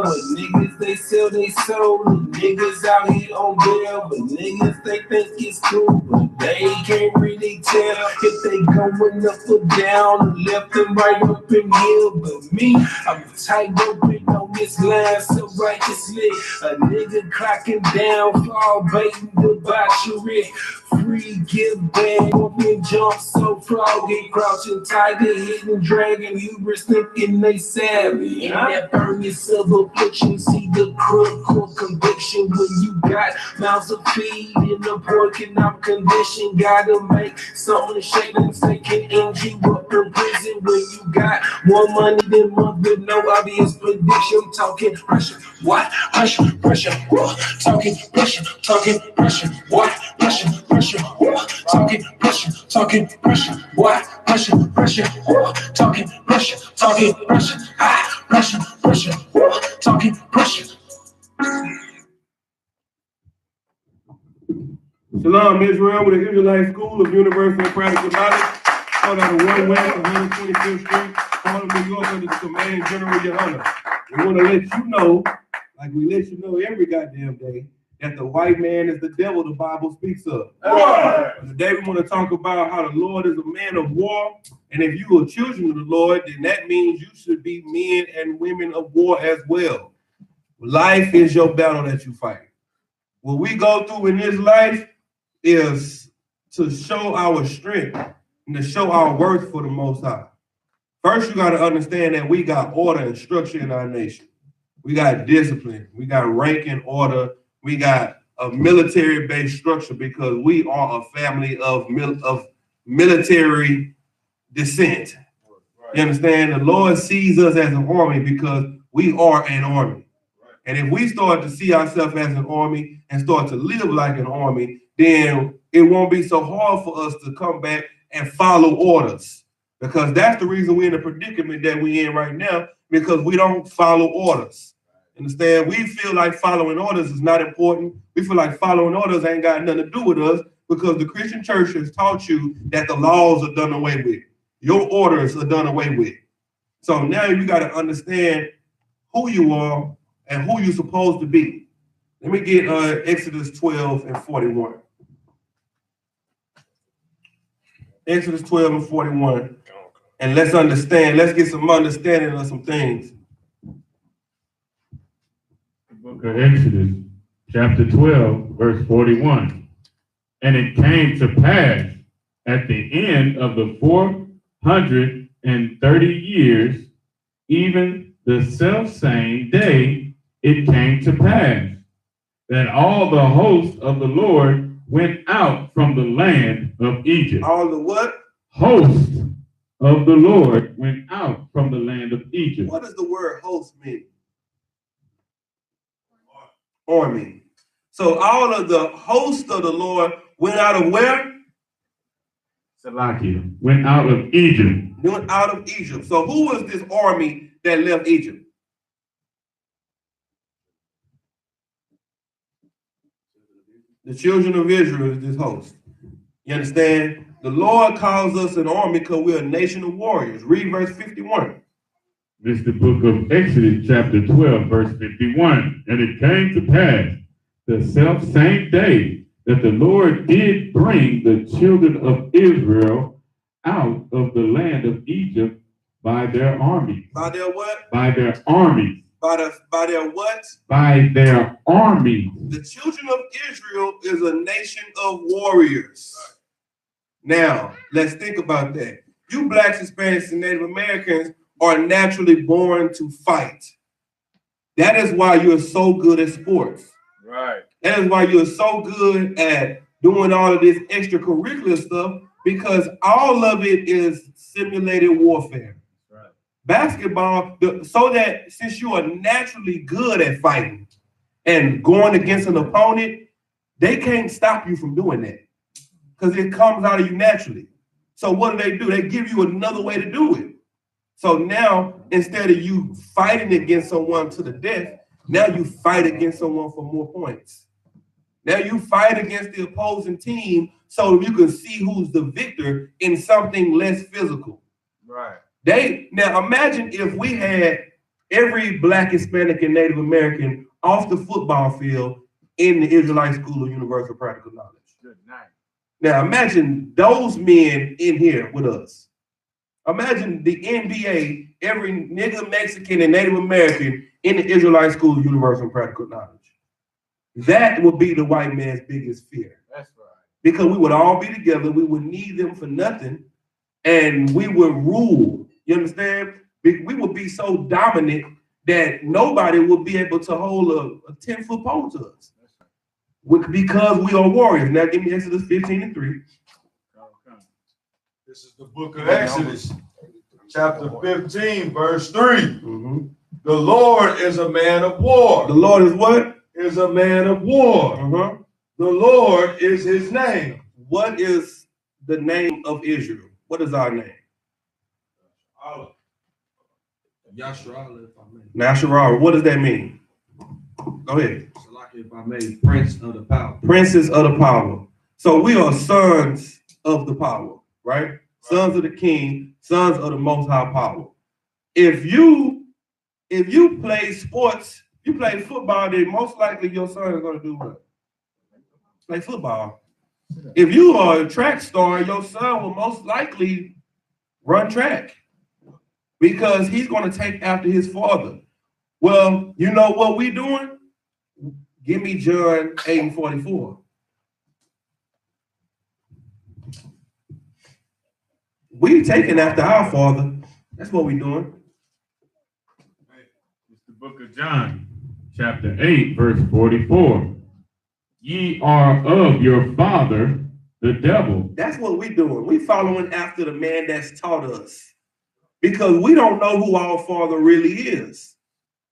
Niggas, they sell they soul. Niggas out here on bail, but niggas, they think it's cool, but they can't really tell if they going up or down, left and right, up in here. But me, I'm tight open on this line so righteously. A nigga clocking down, fall baiting debauchery. Free give back, open jump so froggy, crouching tiger, hidden dragon, hubris thinking they savvy. In that burning silver affliction, see the crook conviction when you got mouths to feed in the pork and I'm conditioned. Gotta make something shake them, say can end you up in prison when you got more money than month with no obvious prediction. Talking pressure, what? Pressure, pressure, what? Talking pressure, what? Pressure, pressure, what? Talking pressure, what? Pressure, pressure, what? Talking pressure, ah, pressure, what? Talking pressure. Shalom, Israel, with the Israelite School of Universal and Practical Knowledge, out of 1 West, 125th Street, Harlem, New York, under the command General YAHANNA. We want to let you know, like we let you know every goddamn day, that the white man is the devil the Bible speaks of. Today we want to talk about how the Lord is a man of war, and if you are children of the Lord, then that means you should be men and women of war as well. Life is your battle that you fight. What we go through in this life is to show our strength and to show our worth for the Most High. First, you got to understand that we got order and structure in our nation. We got discipline. We got rank and order. We got a military-based structure because we are a family of military descent. You understand? The Lord sees us as an army because we are an army. And if we start to see ourselves as an army and start to live like an army, then it won't be so hard for us to come back and follow orders. Because that's the reason we're in the predicament that we're in right now, because we don't follow orders. Understand? We feel like following orders is not important. We feel like following orders ain't got nothing to do with us because the Christian church has taught you that the laws are done away with. Your orders are done away with. So now you got to understand who you are and who you're supposed to be. Let me get Exodus 12 and 41. Exodus 12 and 41. And let's get some understanding of some things. The book of Exodus, chapter 12, verse 41. And it came to pass at the end of the 430 years, even the selfsame day, it came to pass that all the hosts of the Lord went out from the land of Egypt. All the what? Hosts of the Lord went out from the land of Egypt. What does the word host mean? Army. So all of the hosts of the Lord went out of where? Salakia went out of Egypt. Went out of Egypt. So who was this army that left Egypt? The children of Israel is this host. You understand? The Lord calls us an army because we're a nation of warriors. Read verse 51. This is the book of Exodus, chapter 12, verse 51. And it came to pass the selfsame day that the Lord did bring the children of Israel out of the land of Egypt by their armies. By their what? By their armies. By their what? By their armies. The children of Israel is a nation of warriors. Now, let's think about that. You blacks, Hispanics, and Native Americans are naturally born to fight. That is why you're so good at sports. Right. That is why you're so good at doing all of this extracurricular stuff, because all of it is simulated warfare. Right. Basketball, so that since you are naturally good at fighting and going against an opponent, they can't stop you from doing that because it comes out of you naturally. So what do? They give you another way to do it. So now, instead of you fighting against someone to the death, now you fight against someone for more points. Now you fight against the opposing team so you can see who's the victor in something less physical. Right. Now imagine if we had every Black, Hispanic, and Native American off the football field in the Israelite School of Universal Practical Knowledge. Good night. Now imagine those men in here with us. Imagine the NBA, every nigga, Mexican, and Native American in the Israelite School of Universal Practical Knowledge. That would be the white man's biggest fear. That's right. Because we would all be together, we would need them for nothing, and we would rule. You understand? We would be so dominant that nobody would be able to hold a 10-foot pole to us. Because we are warriors. Now give me Exodus 15:3. This is the book of Exodus, chapter 15, verse 3. Mm-hmm. The Lord is a man of war. The Lord is what? Is a man of war. Uh-huh. The Lord is his name. What is the name of Israel? What is our name? Yasharah. What does that mean? Go ahead. If I may, Prince of the Power. Princes of the power. So we are sons of the power, right? Sons of the King, sons of the Most High Power. If you play sports, you play football, then most likely your son is going to do what? Play football. If you are a track star, your son will most likely run track because he's going to take after his father. Well, you know what we doing? Give me John 8:44. We taking after our father. That's what we doing. It's the book of John, chapter 8, verse 44. Ye are of your father, the devil. That's what we doing. We following after the man that's taught us. Because we don't know who our father really is.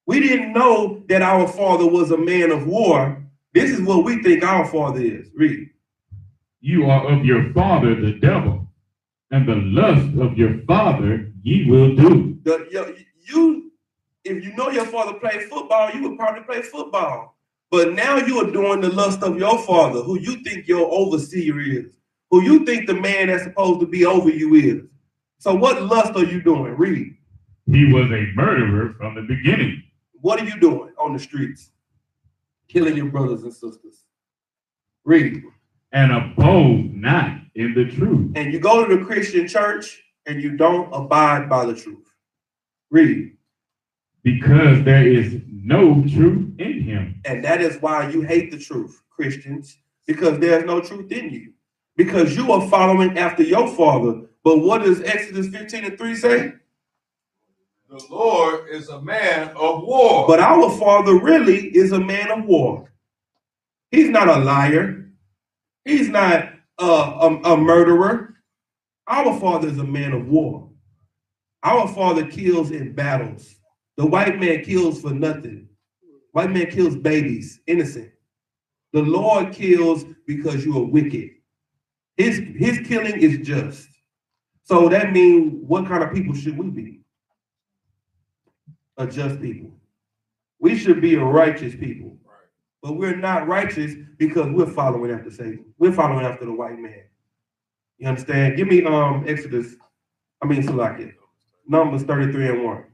We didn't know that our father was a man of war. This is what we think our father is. Read. You are of your father, the devil, and the lust of your father ye will do. If you know your father played football, you would probably play football. But now you are doing the lust of your father, who you think your overseer is, who you think the man that's supposed to be over you is. So what lust are you doing? Read. He was a murderer from the beginning. What are you doing on the streets? Killing your brothers and sisters. Read. And abode not in the truth. And you go to the Christian church and you don't abide by the truth. Read. Because there is no truth in him. And that is why you hate the truth, Christians, because there's no truth in you. Because you are following after your father. But what does Exodus 15:3 say? The Lord is a man of war. But our father really is a man of war. He's not a liar. He's not a murderer. Our father is a man of war. Our father kills in battles. The white man kills for nothing. White man kills babies, innocent. The Lord kills because you are wicked. His killing is just. So that means, what kind of people should we be? A just people. We should be a righteous people. But we're not righteous because we're following after Satan. We're following after the white man. You understand? Give me Salakia. Numbers 33:1.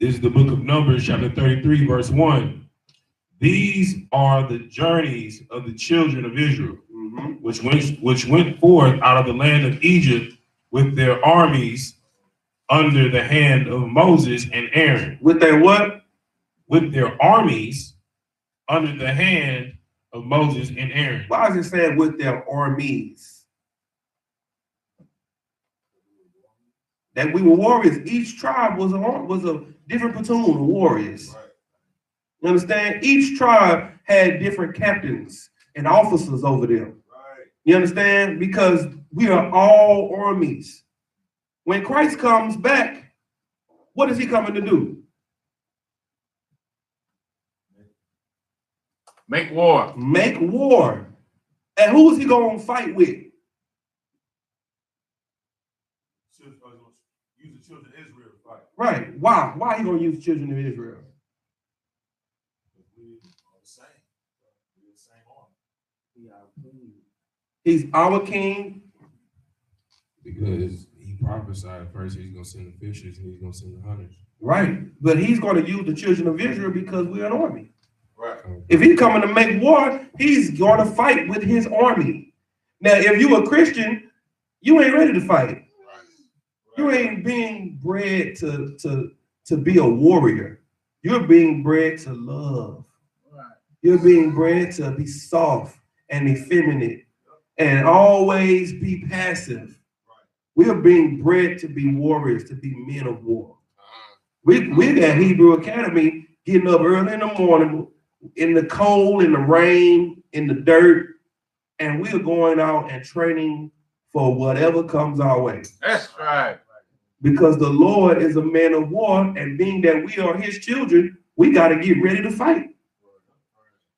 This is the book of Numbers, chapter 33, verse 1. These are the journeys of the children of Israel, which went forth out of the land of Egypt with their armies under the hand of Moses and Aaron. With their what? With their armies under the hand of Moses and Aaron. Why is it saying with their armies? That we were warriors. Each tribe was a different platoon of warriors. Right. You understand? Each tribe had different captains and officers over them. Right. You understand? Because we are all armies. When Christ comes back, what is he coming to do? Make war. Make war. And who is he going to fight with? Use the children of Israel to fight. Right. Why? Why are you going to use the children of Israel? We're the same. We're the same army. He's our king. Because he prophesied first he's going to send the fishers and he's going to send the hunters. Right. But he's going to use the children of Israel because we're an army. Right. If he's coming to make war, he's going to fight with his army. Now, if you a Christian, you ain't ready to fight. You ain't being bred to be a warrior. You're being bred to love. You're being bred to be soft and effeminate and always be passive. We are being bred to be warriors, to be men of war. We at Hebrew Academy getting up early in the morning, in the cold, in the rain, in the dirt, and we are going out and training for whatever comes our way. That's right. Because the Lord is a man of war, and being that we are his children, we got to get ready to fight.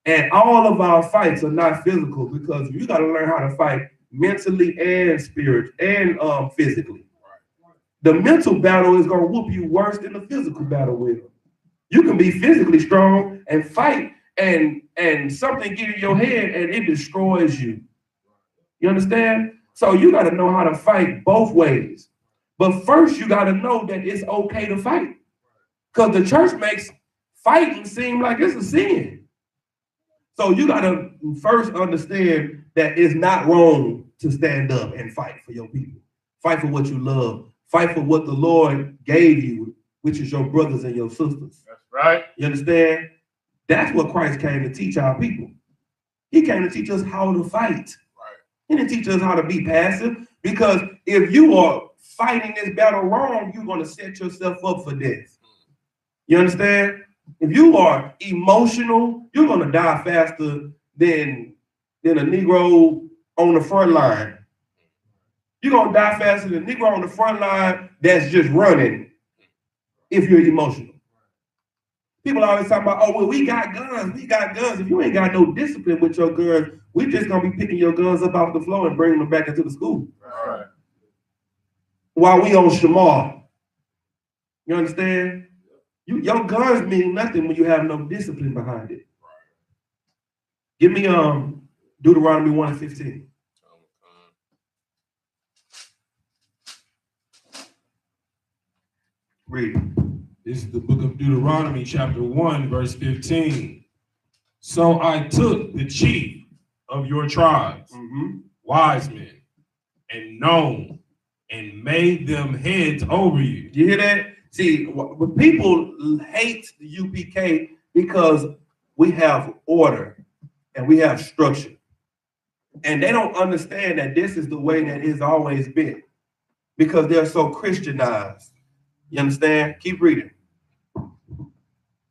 And all of our fights are not physical, because you got to learn how to fight mentally and spiritually and physically. The mental battle is going to whoop you worse than the physical battle will. You can be physically strong and fight, and something get in your head and it destroys you. You understand? So you got to know how to fight both ways. But first, you got to know that it's okay to fight. Because the church makes fighting seem like it's a sin. So you got to first understand that it's not wrong to stand up and fight for your people. Fight for what you love. Fight for what the Lord gave you, which is your brothers and your sisters. That's right. You understand? That's what Christ came to teach our people. He came to teach us how to fight. Right. He didn't teach us how to be passive, because if you are fighting this battle wrong, you're going to set yourself up for death. You understand? If you are emotional, you're going to die faster than a Negro on the front line. You're going to die faster than a Negro on the front line that's just running if you're emotional. People always talk about, oh, well, we got guns. We got guns. If you ain't got no discipline with your guns, we just going to be picking your guns up off the floor and bringing them back into the school. Right. While we on Shamar. You understand? Your guns mean nothing when you have no discipline behind it. Give me Deuteronomy 1:15. Read. This is the book of Deuteronomy, chapter 1, verse 15. So I took the chief of your tribes, wise men, and known, and made them heads over you. You hear that? See, when people hate the UPK because we have order and we have structure. And they don't understand that this is the way that it's always been, because they're so Christianized. You understand? Keep reading.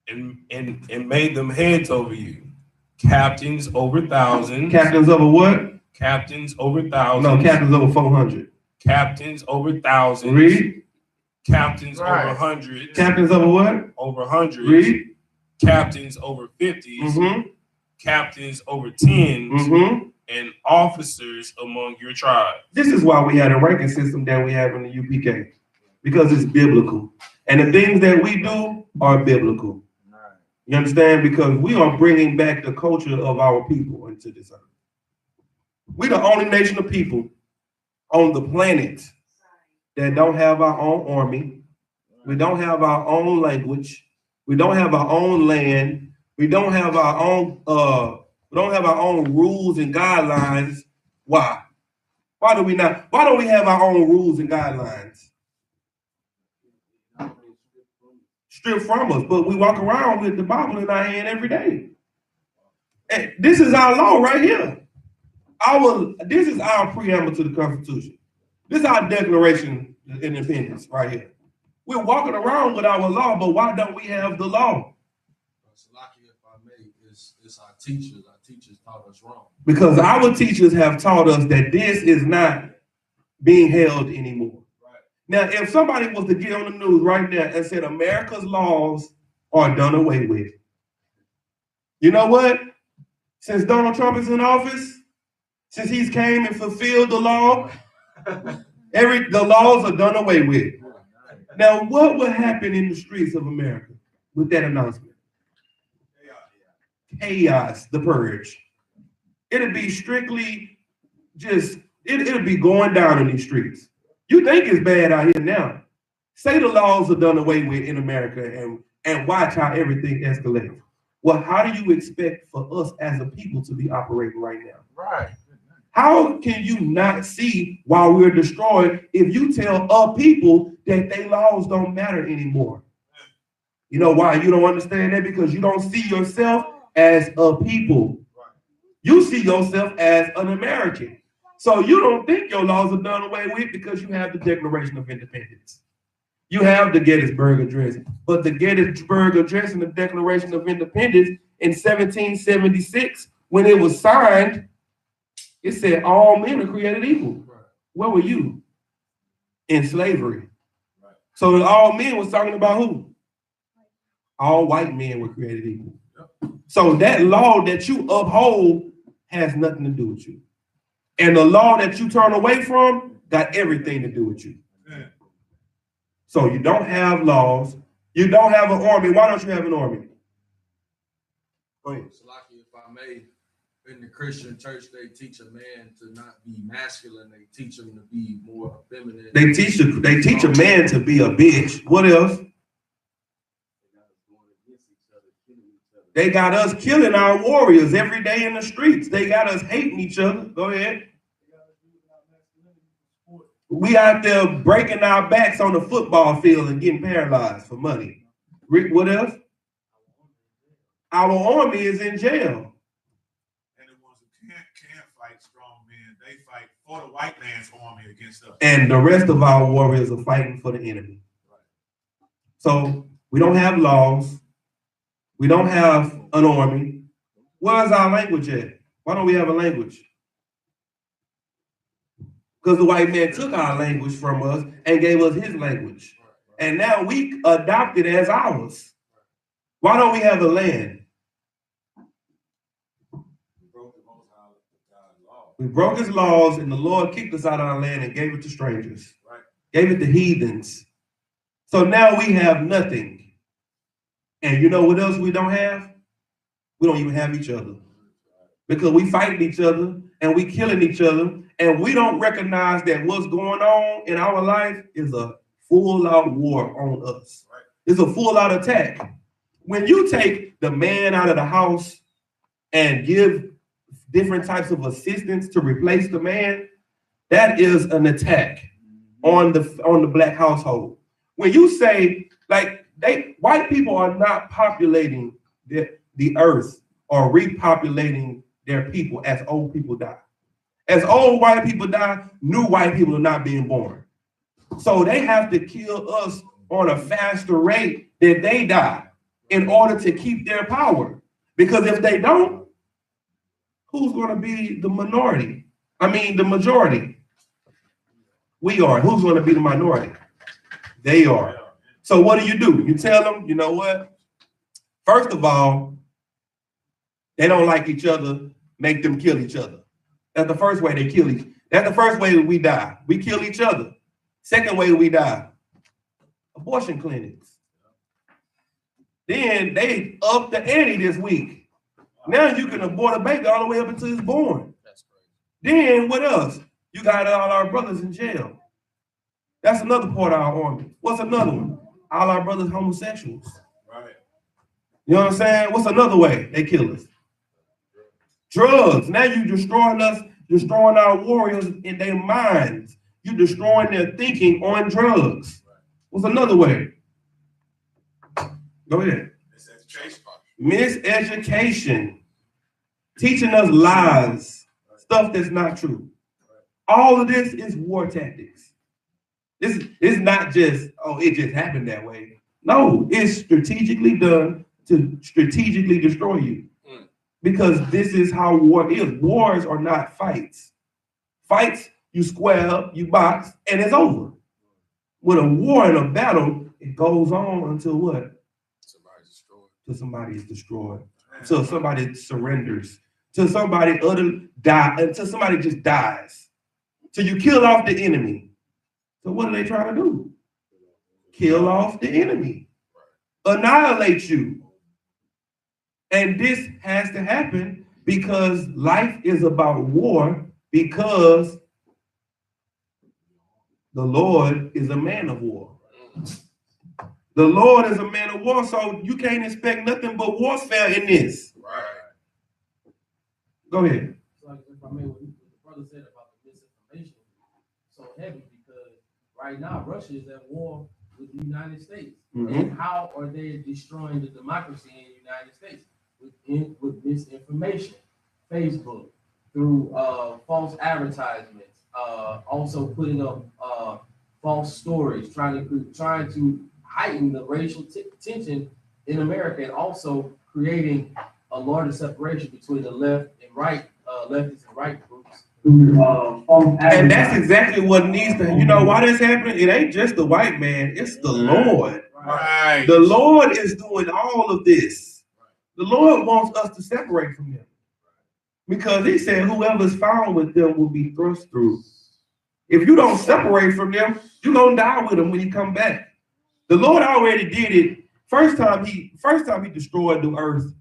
And made them heads over you, captains over thousands. Captains over what? Captains over thousands. No, captains over 400. Captains over thousands. Read. Captains over hundreds. Captains over what? Over hundreds. Read. Captains over 50s. Captains over 10s. And officers among your tribe. This is why we had a ranking system that we have in the UPK, because it's biblical. And the things that we do are biblical. You understand? Because we are bringing back the culture of our people into this earth. We're the only nation of people on the planet that don't have our own army. We don't have our own language. We don't have our own land. We don't have our own rules and guidelines. Why? Why do we not? Why don't we have our own rules and guidelines? Stripped from us, but we walk around with the Bible in our hand every day. And this is our law right here. This is our preamble to the Constitution. This is our Declaration of Independence right here. We're walking around with our law, but why don't we have the law? If I may, it's our teachers. Our teachers taught us wrong. Because our teachers have taught us that this is not being held anymore. Now, if somebody was to get on the news right now and said America's laws are done away with, you know what? Since Donald Trump is in office, since he's came and fulfilled the law, the laws are done away with. Now, what would happen in the streets of America with that announcement? Chaos, the purge. It'll be strictly just, it'll be going down in these streets. You think it's bad out here now. Say the laws are done away with in America and watch how everything escalates. Well, how do you expect for us as a people to be operating right now? Right. How can you not see why we're destroyed if you tell a people that their laws don't matter anymore? You know why you don't understand that? Because you don't see yourself as a people. You see yourself as an American. So you don't think your laws are done away with because you have the Declaration of Independence. You have the Gettysburg Address. But the Gettysburg Address and the Declaration of Independence in 1776, when it was signed, it said all men are created equal. Where were you? In slavery. So all men was talking about who? All white men were created equal. So that law that you uphold has nothing to do with you. And the law that you turn away from got everything to do with you. So you don't have laws. You don't have an army. Why don't you have an army? Go ahead. Salaki, if I may, in the Christian church, they teach a man to not be masculine. They teach him to be more feminine. They teach a man to be a bitch. What else? They got us killing our warriors every day in the streets. They got us hating each other. Go ahead. We out there breaking our backs on the football field and getting paralyzed for money. Rick, what else? Our army is in jail. And the ones who can't fight strong men, they fight for the white man's army against us. And the rest of our warriors are fighting for the enemy. So we don't have laws. We don't have an army. Where's our language at? Why don't we have a language? Because the white man took our language from us and gave us his language. And now we adopt it as ours. Why don't we have a land? We broke his laws and the Lord kicked us out of our land and gave it to strangers. Gave it to heathens. So now we have nothing. And you know what else we don't have? We don't even have each other. Because we fighting each other and we killing each other. And we don't recognize that what's going on in our life is a full-out war on us. It's a full-out attack. When you take the man out of the house and give different types of assistance to replace the man, that is an attack on the black household. When you say, like, white people are not populating the earth or repopulating their people as old people die. As old white people die, new white people are not being born. So they have to kill us on a faster rate than they die in order to keep their power. Because if they don't, who's going to be the minority? I mean, the majority. We are. Who's going to be the minority? They are. So what do? You tell them, you know what? First of all, they don't like each other, make them kill each other. That's the first way they kill each other. That's the first way we die. We kill each other. Second way we die, abortion clinics. Then they up the ante this week. Now you can abort a baby all the way up until it's born. That's crazy. Then what else? You got all our brothers in jail. That's another part of our army. What's another one? All our brothers homosexuals. Right. You know what I'm saying? What's another way they kill us? Drugs. Now you destroying us, destroying our warriors in their minds. You destroying their thinking on drugs. What's another way? Go ahead. Miseducation. Teaching us lies, stuff that's not true. All of this is war tactics. This is not just, oh, it just happened that way. No, it's strategically done to strategically destroy you. Because this is how war is. Wars are not fights. Fights, you square up, you box, and it's over. With a war and a battle, it goes on until what? Somebody's destroyed. Till somebody is destroyed. Till somebody surrenders. Till somebody until somebody just dies. Till you kill off the enemy. So what are they trying to do? Kill off the enemy. Annihilate you. And this has to happen because life is about war, because The Lord is a man of war. The Lord is a man of war, so you can't expect nothing but warfare in this. Right. Go ahead. So if I may, what the brother said about the misinformation so heavy because right now Russia is at war with the United States. And how are they destroying the democracy in the United States? With misinformation, Facebook, through false advertisements, also putting up false stories, trying to heighten the racial tension in America, and also creating a larger separation between the left and right, leftists and right groups. And that's exactly what needs to, you know, why this happening? It ain't just the white man, it's the Lord. Right. The Lord is doing all of this. The Lord wants us to separate from them. Because he said whoever's found with them will be thrust through. If you don't separate from them, you're gonna die with them when you come back. The Lord already did it. First time he destroyed the earth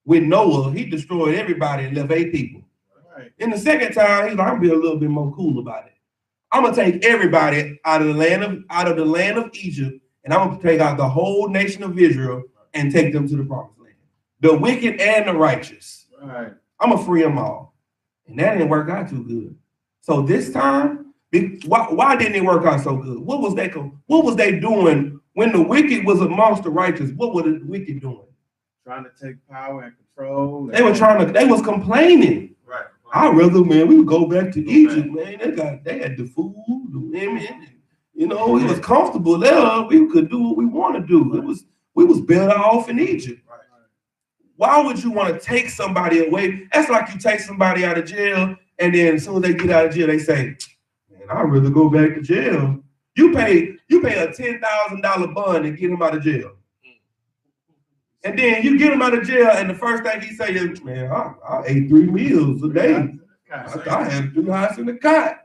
with Noah, he destroyed everybody and left 8 people. Right. In the second time, he's like, I'm gonna be a little bit more cool about it. I'm gonna take everybody out of the land of Egypt, and I'm gonna take out the whole nation of Israel and take them to the promised land. The wicked and the righteous. Right. I'm gonna free them all. And that didn't work out too good. So this time, why didn't it work out so good? What was they doing when the wicked was amongst the righteous? What were the wicked doing? Trying to take power and control. They was complaining. Right. I'd rather, man, we would go back to Egypt, man. They had the food, the women, and, you know, it was comfortable there. We could do what we want to do. We was better off in Egypt. Right. Why would you want to take somebody away? That's like you take somebody out of jail, and then as soon as they get out of jail, they say, man, I'd rather go back to jail. You pay a $10,000 bond and get him out of jail. And then you get him out of jail, and the first thing he say is, man, I ate 3 meals a day. I had 3 nights in the cot.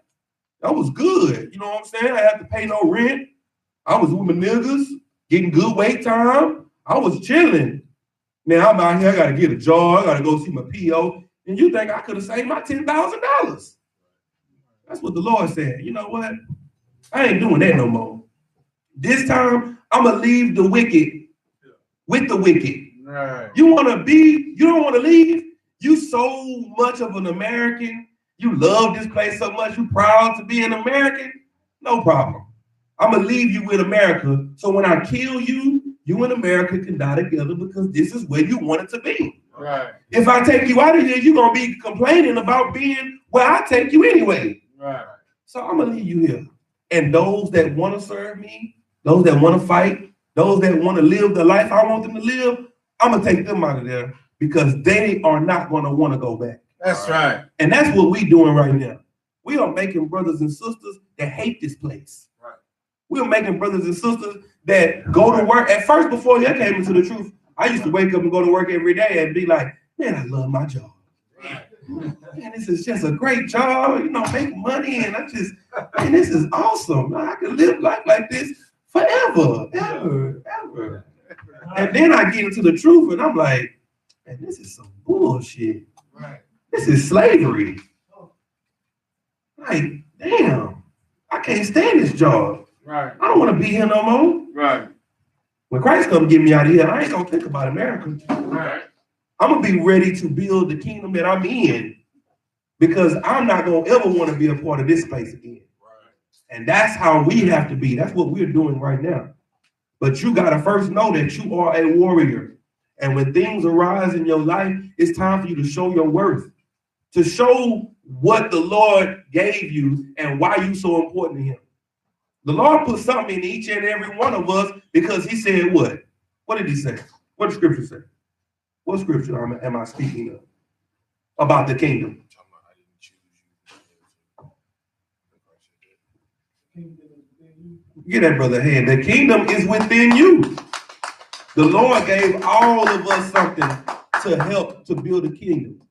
That was good. You know what I'm saying? I had to pay no rent. I was with my niggas, getting good wait time. I was chilling. Now I'm out here, I gotta get a job, I gotta go see my PO. And you think I could have saved my $10,000. That's what the Lord said. You know what? I ain't doing that no more. This time, I'm gonna leave the wicked with the wicked. Right. You don't want to leave. You so much of an American. You love this place so much. You proud to be an American. No problem. I'm gonna leave you with America. So when I kill you, you and America can die together because this is where you want it to be. Right. If I take you out of here, you're gonna be complaining about being where I take you anyway. Right. So I'm gonna leave you here. And those that want to serve me, those that want to fight, those that want to live the life I want them to live, I'm gonna take them out of there because they are not gonna want to go back. That's right. And that's what we doing right now. We are making brothers and sisters that hate this place. Right. We are making brothers and sisters that go to work. At first, before I came into the truth, I used to wake up and go to work every day and be like, man, I love my job. Man, this is just a great job, you know, make money, and man, this is awesome. I can live life like this forever, ever. And then I get into the truth and I'm like, man, this is some bullshit. Right. This is slavery. Like, damn, I can't stand this job. Right. I don't want to be here no more. Right. When Christ come get me out of here, I ain't gonna think about America. Right. I'm gonna be ready to build the kingdom that I'm in because I'm not gonna ever want to be a part of this place again. Right. And that's how we have to be. That's what we're doing right now. But you gotta first know that you are a warrior. And when things arise in your life, it's time for you to show your worth, to show what the Lord gave you and why you're so important to him. The Lord put something in each and every one of us because he said what? What did he say? What did scripture say? What scripture am I speaking of? About the kingdom. Get that brother head. The kingdom is within you. The Lord gave all of us something to help to build a kingdom.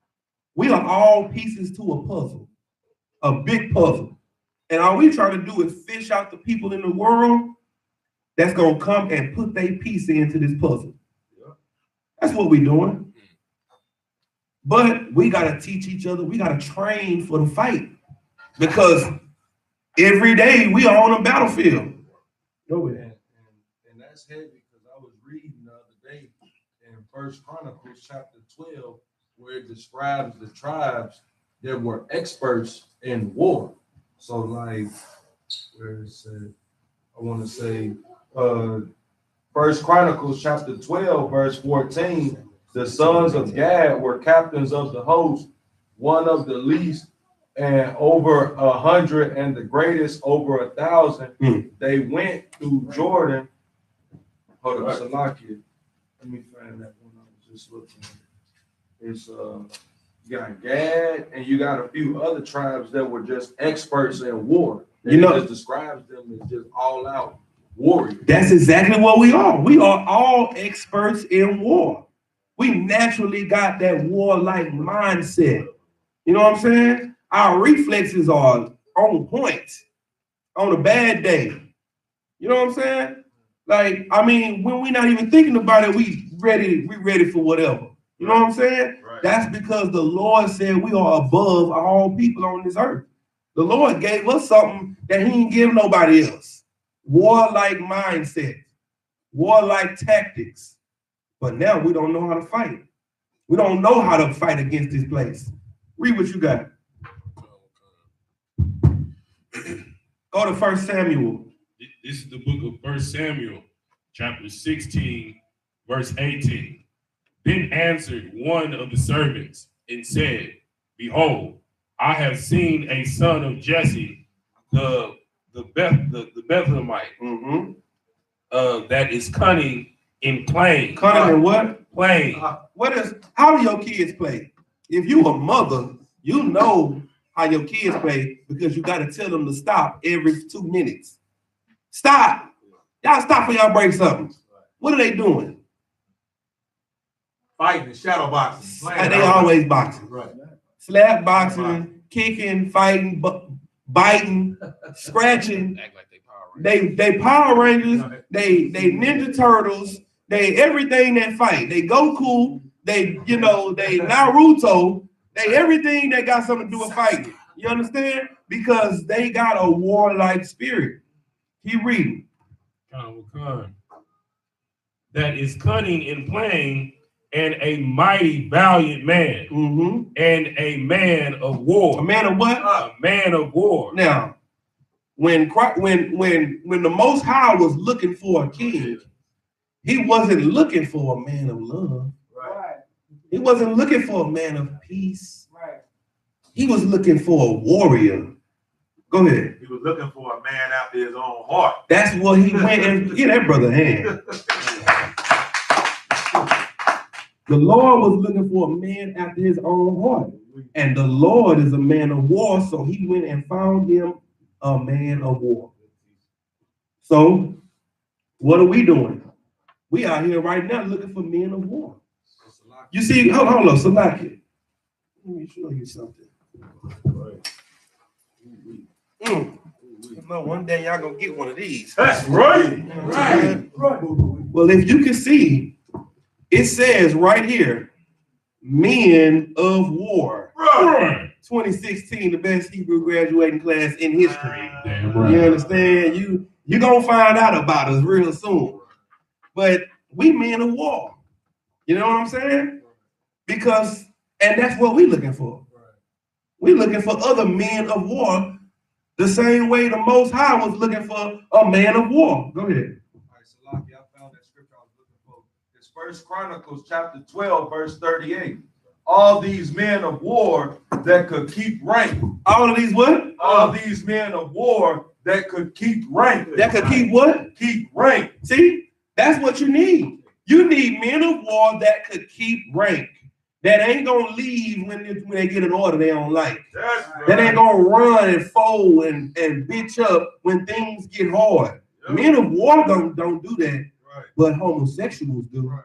We are all pieces to a puzzle, a big puzzle. And all we trying to do is fish out the people in the world that's going to come and put their piece into this puzzle. That's what we're doing. But we got to teach each other. We got to train for the fight because Every day we are on a battlefield. Go ahead. And that's heavy because I was reading the other day in First Chronicles chapter 12, where it describes the tribes that were experts in war. So like, where is it? I want to say First Chronicles chapter 12, verse 14, the sons of Gad were captains of the host, one of the least and over 100 and the greatest over 1,000. They went through Jordan. Hold up, Salakia. Let me find that one. I was just looking at it. It's you got Gad and you got a few other tribes that were just experts in war. And it just describes them as just all out warriors. That's exactly what we are. We are all experts in war. We naturally got that warlike mindset. You know what I'm saying? Our reflexes are on point on a bad day. You know what I'm saying? Like, I mean, when we're not even thinking about it, we ready for whatever. You know what I'm saying? Right. That's because the Lord said we are above all people on this earth. The Lord gave us something that he didn't give nobody else. Warlike mindset, warlike tactics. But now we don't know how to fight. We don't know how to fight against this place. Read what you got. Go to 1 Samuel. This is the book of 1 Samuel, chapter 16, verse 18. Then answered one of the servants and said, Behold, I have seen a son of Jesse, the Bethlehemite, that is cunning in playing. Cunning in what? Playing. How do your kids play? If you a mother, you know how your kids play because you got to tell them to stop every 2 minutes. Stop. Y'all stop when y'all break something. What are they doing? Fighting, shadow boxing. They always boxing. Right. Slap boxing, kicking, fighting, biting, scratching. Act like they Power Rangers. They Power Rangers, they Ninja Turtles, they everything that fight. They Goku, they Naruto, they everything that got something to do with fighting. You understand? Because they got a warlike spirit. Keep reading. That is cunning in playing, and a mighty valiant man, and a man of war. A man of what? A man of war. Now, when the Most High was looking for a king, he wasn't looking for a man of love. Right. He wasn't looking for a man of peace. Right. He was looking for a warrior. Go ahead. He was looking for a man after his own heart. That's what he went and get that brother a hand. The Lord was looking for a man after his own heart. And the Lord is a man of war, so he went and found him a man of war. So, what are we doing? We out here right now looking for men of war. You see, hold on, Salakia. Let me show you something. No, one day y'all gonna get one of these. That's right. Right. Well, if you can see, it says right here, men of war. Right. 2016, the best Hebrew graduating class in history. Damn right. You understand? You gonna find out about us real soon. But we men of war. You know what I'm saying? And that's what we're looking for. We're looking for other men of war, the same way the Most High was looking for a man of war. Go ahead. All right, Salaki, I found that scripture I was looking for. It's 1 Chronicles chapter 12, verse 38. All these men of war that could keep rank. All of these what? All these men of war that could keep rank. That could keep what? Keep rank. See, that's what you need. You need men of war that could keep rank. That ain't gonna leave when they get an order they don't like. That ain't gonna run and fold and bitch up when things get hard. Yep. Men of war don't do that, right. But homosexuals do. Right.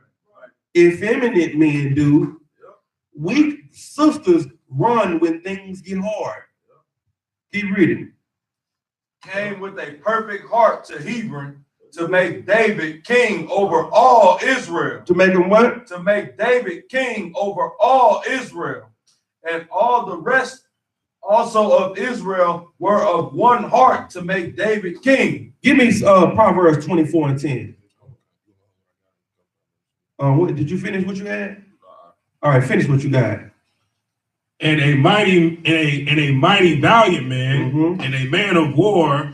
Effeminate men do. Yep. Weak sisters run when things get hard. Yep. Keep reading. Came with a perfect heart to Hebron to make David king over all Israel. To make him what? To make David king over all Israel. And all the rest also of Israel were of one heart to make David king. Give me Proverbs 24 and 10. What did you finish what you had? All right, finish what you got. And a mighty valiant man, and a man of war,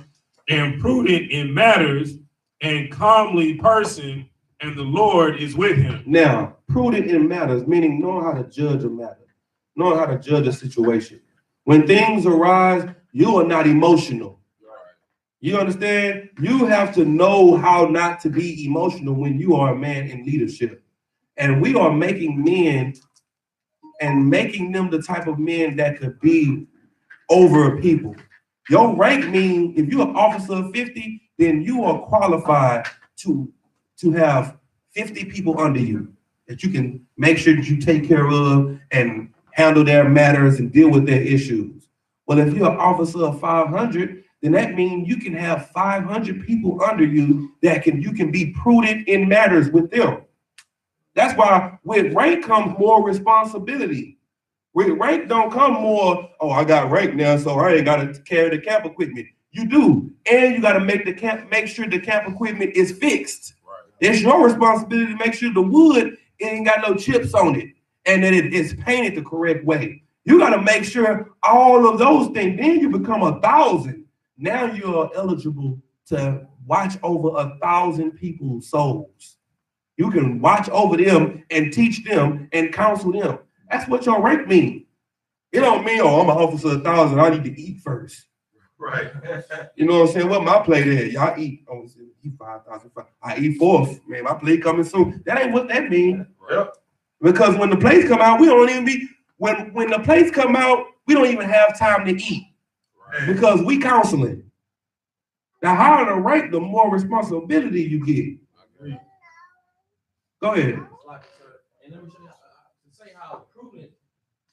and prudent in matters, and calmly person, and the Lord is with him. Now, prudent in matters, meaning knowing how to judge a matter, knowing how to judge a situation. When things arise, you are not emotional. You understand? You have to know how not to be emotional when you are a man in leadership. And we are making men and making them the type of men that could be over people. Your rank means if you're an officer of 50, then you are qualified to have 50 people under you that you can make sure that you take care of and handle their matters and deal with their issues. Well, if you're an officer of 500, then that means you can have 500 people under you that you can be prudent in matters with them. That's why with rank comes more responsibility. With rank don't come more, oh, I got rank now, so I ain't got to carry the camp equipment. You do, and you got to make sure the camp equipment is fixed. Right. It's your responsibility to make sure the wood ain't got no chips on it, and that it is painted the correct way. You got to make sure all of those things. Then you become 1,000. Now you're eligible to watch over 1,000 people's souls. You can watch over them and teach them and counsel them. That's what your rank means. It don't mean, oh, I'm an officer of 1,000. I need to eat first. Right. You know what I'm saying? What my plate is? Y'all eat. Oh, eat 5,000. I eat fourth. Man, my plate coming soon. That ain't what that means. Yep. Because when the plates come out, we don't even be. When the plates come out, we don't even have time to eat. Right. Because we counseling. The higher the rank, the more responsibility you get. Go ahead. And let me show you to say how prudent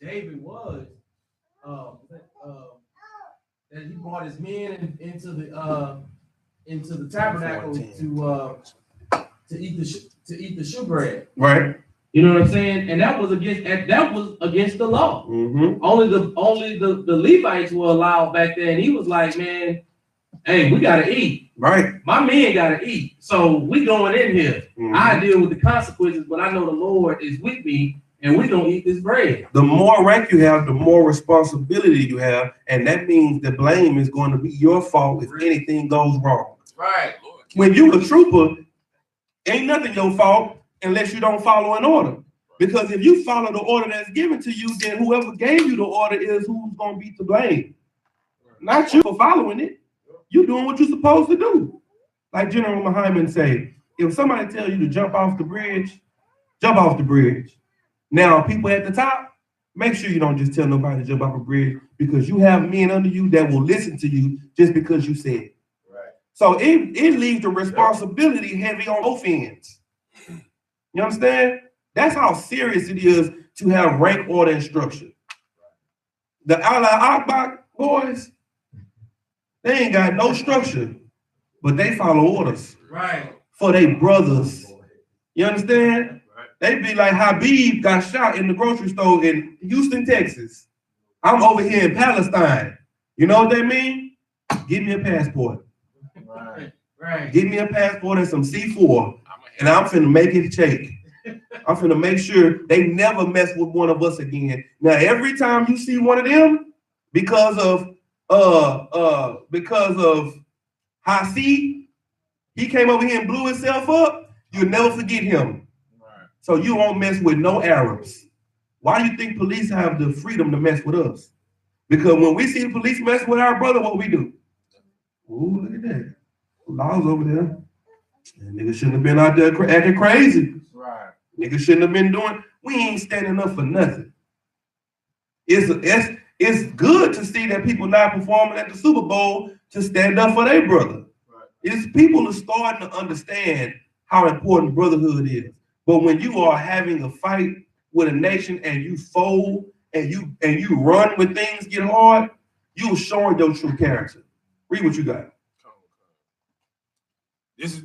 David was. That he brought his men into the tabernacle to eat the shewbread. Right. You know what I'm saying? And that was against the law. Mm-hmm. Only the Levites were allowed back there, and he was like, man, hey, we gotta eat. Right. My men gotta eat. So we going in here. Mm-hmm. I deal with the consequences, but I know the Lord is with me, and we gonna eat this bread. The more rank you have, the more responsibility you have, and that means the blame is going to be your fault if anything goes wrong. Right. When you a trooper, ain't nothing your fault unless you don't follow an order. Because if you follow the order that's given to you, then whoever gave you the order is who's going to be to blame. Not you for following it. You're doing what you're supposed to do. Like General Muhammad say, if somebody tell you to jump off the bridge, jump off the bridge. Now, people at the top, make sure you don't just tell nobody to jump off a bridge because you have men under you that will listen to you just because you said it. Right. So it leaves the responsibility heavy on both ends. You understand? That's how serious it is to have rank, order, and structure. The I.S.U.P.K boys, they ain't got no structure, but they follow orders. Right. For their brothers. You understand? Right. They be like Habib got shot in the grocery store in Houston, Texas. I'm over here in Palestine. You know what they mean? Give me a passport. Right. Right. Give me a passport and some C4, and I'm finna make it shake. I'm finna make sure they never mess with one of us again. Now, every time you see one of them, because of Hasi, he came over here and blew himself up, you'll never forget him. Right. So you won't mess with no Arabs. Why do you think police have the freedom to mess with us? Because when we see the police mess with our brother, what we do? Ooh, look at that. Laws over there. And niggas shouldn't have been out there acting crazy. Right. Niggas shouldn't have been doing. We ain't standing up for nothing. It's good to see that people not performing at the Super Bowl to stand up for their brother. Right. It's people are starting to understand how important brotherhood is. But when you are having a fight with a nation and you fold and you run when things get hard, you're showing your true character. Read what you got. This is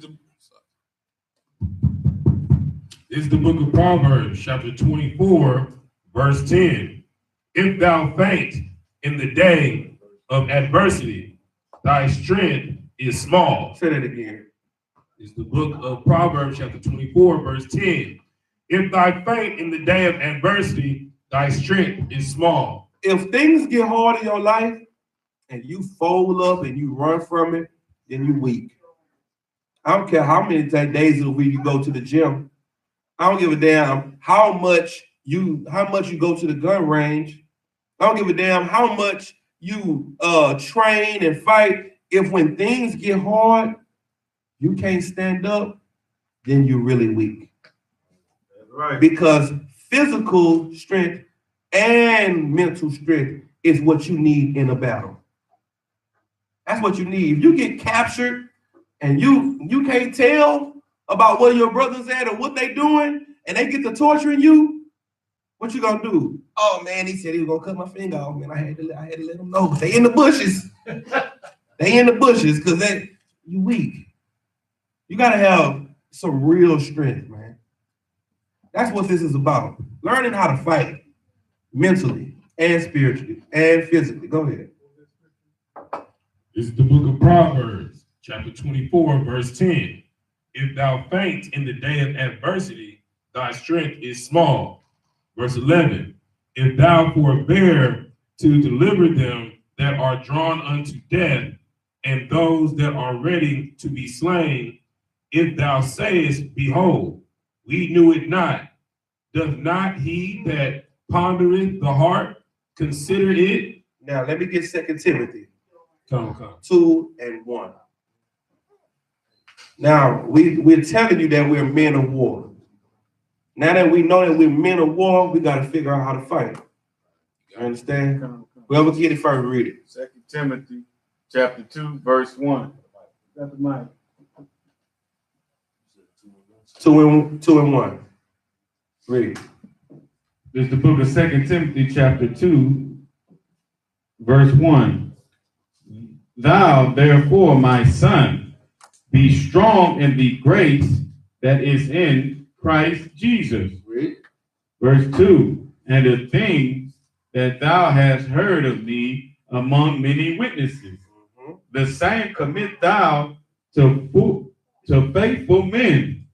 the book of Proverbs, chapter 24, verse 10. If thou faint, in the day of adversity, thy strength is small. Say that again. It's the book of Proverbs, chapter 24, verse 10. If thy faint in the day of adversity, thy strength is small. If things get hard in your life and you fold up and you run from it, then you weak. I don't care how many days of the week you go to the gym. I don't give a damn how much you go to the gun range. I don't give a damn how much you train and fight. If when things get hard, you can't stand up, then you're really weak. That's right. Because physical strength and mental strength is what you need in a battle. That's what you need. If you get captured and you can't tell about where your brother's at or what they doing, and they get to torturing you, what you gonna do? Oh man, he said he was gonna cut my finger off. Man, I had to let him know. They in the bushes. They in the bushes because you weak. You gotta have some real strength, man. That's what this is about. Learning how to fight mentally and spiritually and physically. Go ahead. It's the book of Proverbs, chapter 24, verse 10. If thou faint in the day of adversity, thy strength is small. Verse 11. If thou forbear to deliver them that are drawn unto death, and those that are ready to be slain, if thou sayest, behold, we knew it not, doth not he that pondereth the heart consider it? Now let me get 2 Timothy Come. 2:1. Now we're telling you that we're men of war. Now that we know that we're men of war, we got to figure out how to fight. You understand? Whoever get it first, read it. 2 Timothy chapter 2, verse 1. Got the mic. 2:1. Read it. It's the book of 2 Timothy chapter 2, verse 1. Thou, therefore, my son, be strong in the grace that is in Christ Jesus. Read. Verse 2. And the things that thou hast heard of me among many witnesses, the same commit thou to faithful men.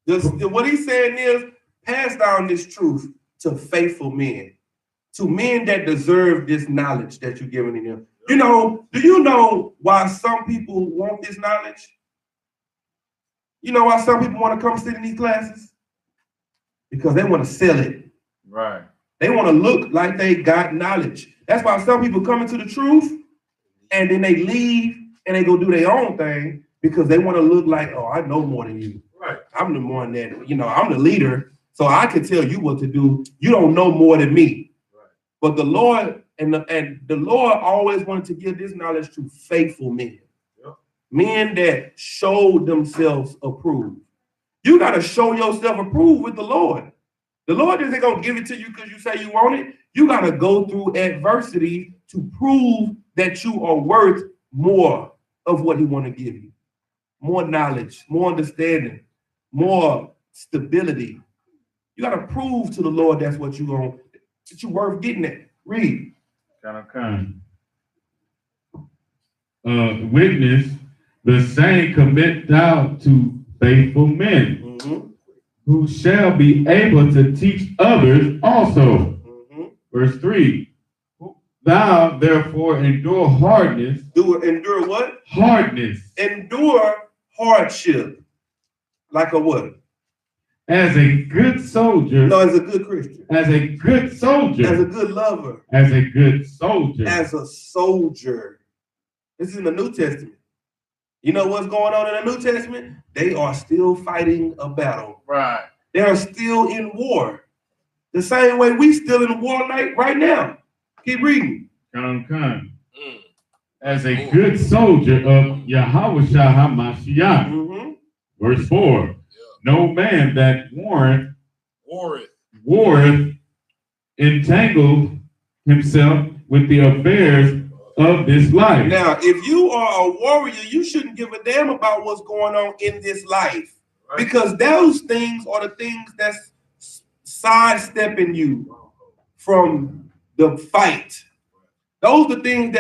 What he's saying is, pass down this truth to faithful men, to men that deserve this knowledge that you're giving them. You know, do you know why some people want this knowledge? You know why some people want to come sit in these classes? Because they want to sell it. Right. They want to look like they got knowledge. That's why some people come into the truth and then they leave and they go do their own thing because they want to look like, oh, I know more than you. Right. I'm the one that, I'm the leader, so I can tell you what to do. You don't know more than me. Right. But the Lord and the Lord always wanted to give this knowledge to faithful men. Yep. Men that showed themselves approved. You got to show yourself approved with the Lord. The Lord isn't going to give it to you because you say you want it. You got to go through adversity to prove that you are worth more of what he want to give you. More knowledge, more understanding, more stability. You got to prove to the Lord that's what you're worth getting at. Read. Witness, the same commit thou to faithful men, who shall be able to teach others also. Verse 3. Thou therefore endure hardness. Endure what? Hardness. Endure hardship. Like a what? As a good soldier. No, as a good Christian. As a good soldier. As a good lover. As a good soldier. As a soldier. This is in the New Testament. You know what's going on in the New Testament? They are still fighting a battle. Right. They are still in war. The same way we still in war right now. Keep reading. As a good soldier of YAHANNA. Verse 4. No man that warreth entangled himself with the affairs of this life. Now, if you are a warrior, you shouldn't give a damn about what's going on in this life. Right. Because those things are the things that's sidestepping you from the fight. Those are things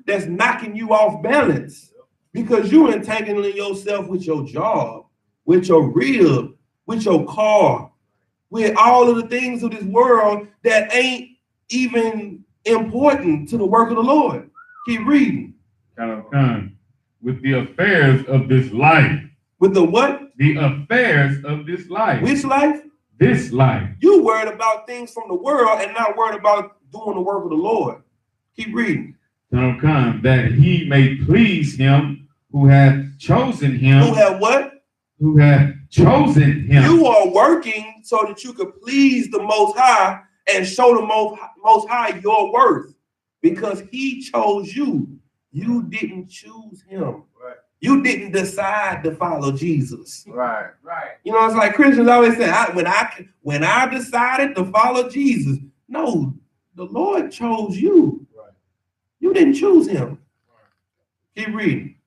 that's knocking you off balance because you entangling yourself with your job, with your rib, with your car, with all of the things of this world that ain't even important to the work of the Lord. Keep reading. With the affairs of this life. With the what? The affairs of this life. Which life? This life. You worried about things from the world and not worried about doing the work of the Lord. Keep reading. That he may please him who hath chosen him. Who have what? Who hath chosen him. You are working so that you could please the Most High and show the Most High your worth because he chose you. You didn't choose him. Right. You didn't decide to follow Jesus. Right. You know, it's like Christians always say, when I decided to follow Jesus. No, the Lord chose you. Right. You didn't choose him. Keep reading.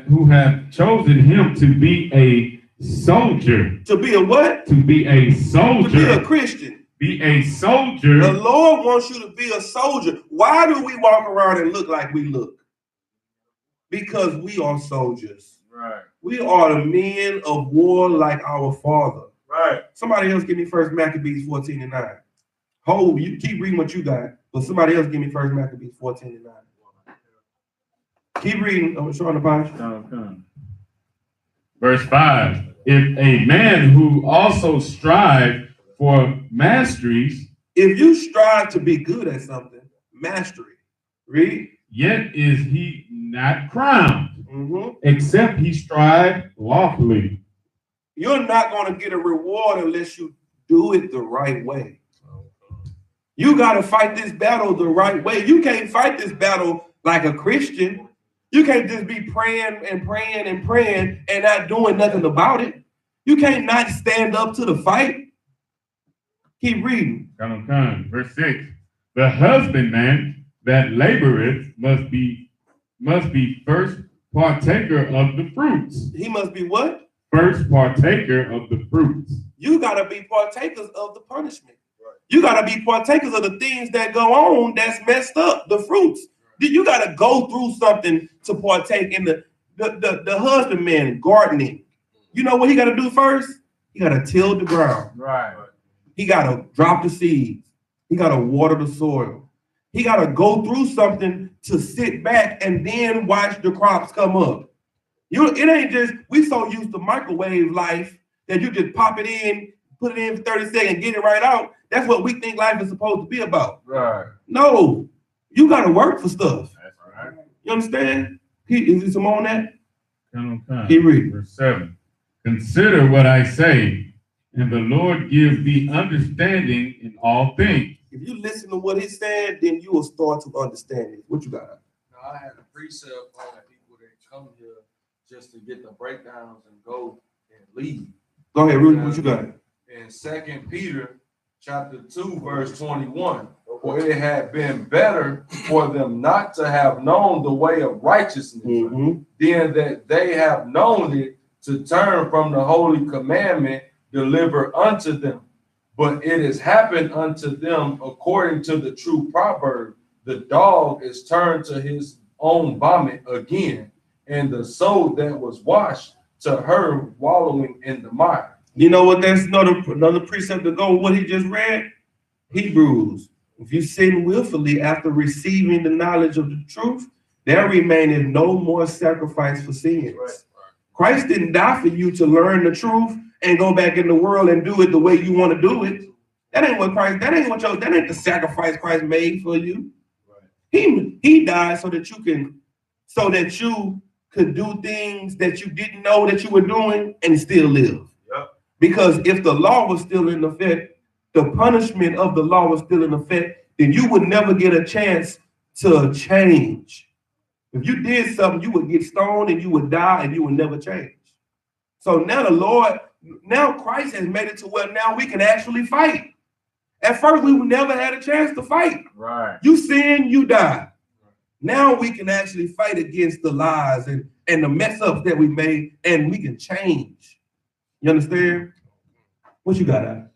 Who have chosen him to be a soldier. To be a what? To be a soldier. To be a Christian. Be a soldier. The Lord wants you to be a soldier. Why do we walk around and look like we look? Because we are soldiers. Right. We are the men of war like our Father. Right. Somebody else give me 1 Maccabees 14:9. Hold, you keep reading what you got, but somebody else give me 1 Maccabees 14:9. Keep reading. I'm showing the Bible. Verse 5. If a man who also strive for masteries. If you strive to be good at something, mastery. Read. Yet is he not crowned, except he strive lawfully. You're not going to get a reward unless you do it the right way. You got to fight this battle the right way. You can't fight this battle like a Christian. You can't just be praying and praying and praying and not doing nothing about it. You can't not stand up to the fight. Keep reading. Verse 6. The husbandman that laboreth must be first partaker of the fruits. He must be what? First partaker of the fruits. You got to be partakers of the punishment. Right. You got to be partakers of the things that go on that's messed up, the fruits. You got to go through something to partake in the husbandman gardening. You know what he got to do first? He got to till the ground. Right. He got to drop the seeds. He got to water the soil. He got to go through something to sit back and then watch the crops come up. It ain't just, we so used to microwave life that you just pop it in, put it in for 30 seconds, get it right out. That's what we think life is supposed to be about. Right. No, you got to work for stuff. That's right. You understand? Is there some on that? Keep reading. Verse 7. Consider what I say, and the Lord gives thee understanding in all things. If you listen to what he said, then you will start to understand it. What you got? Now, I had a precept on people that come here just to get the breakdowns and go and leave. Go ahead, Rudy. What you got? In 2 Peter chapter 2, verse 21, for it had been better for them not to have known the way of righteousness than that they have known it, to turn from the holy commandment delivered unto them. But it has happened unto them according to the true proverb, the dog is turned to his own vomit again, and the soul that was washed to her wallowing in the mire. You know what? That's another precept to go with what he just read. Hebrews. If you sin willfully after receiving the knowledge of the truth, there remaineth no more sacrifice for sins. Right. Christ didn't die for you to learn the truth and go back in the world and do it the way you want to do it. That ain't the sacrifice Christ made for you. Right. He died so that you could do things that you didn't know that you were doing and still live. Yep. Because if the law was still in effect, the punishment of the law was still in effect, then you would never get a chance to change. If you did something, you would get stoned and you would die and you would never change. So now Christ has made it to where now we can actually fight. At first, we never had a chance to fight. Right. You sin, you die. Now we can actually fight against the lies and the mess ups that we made, and we can change. You understand? What you got out?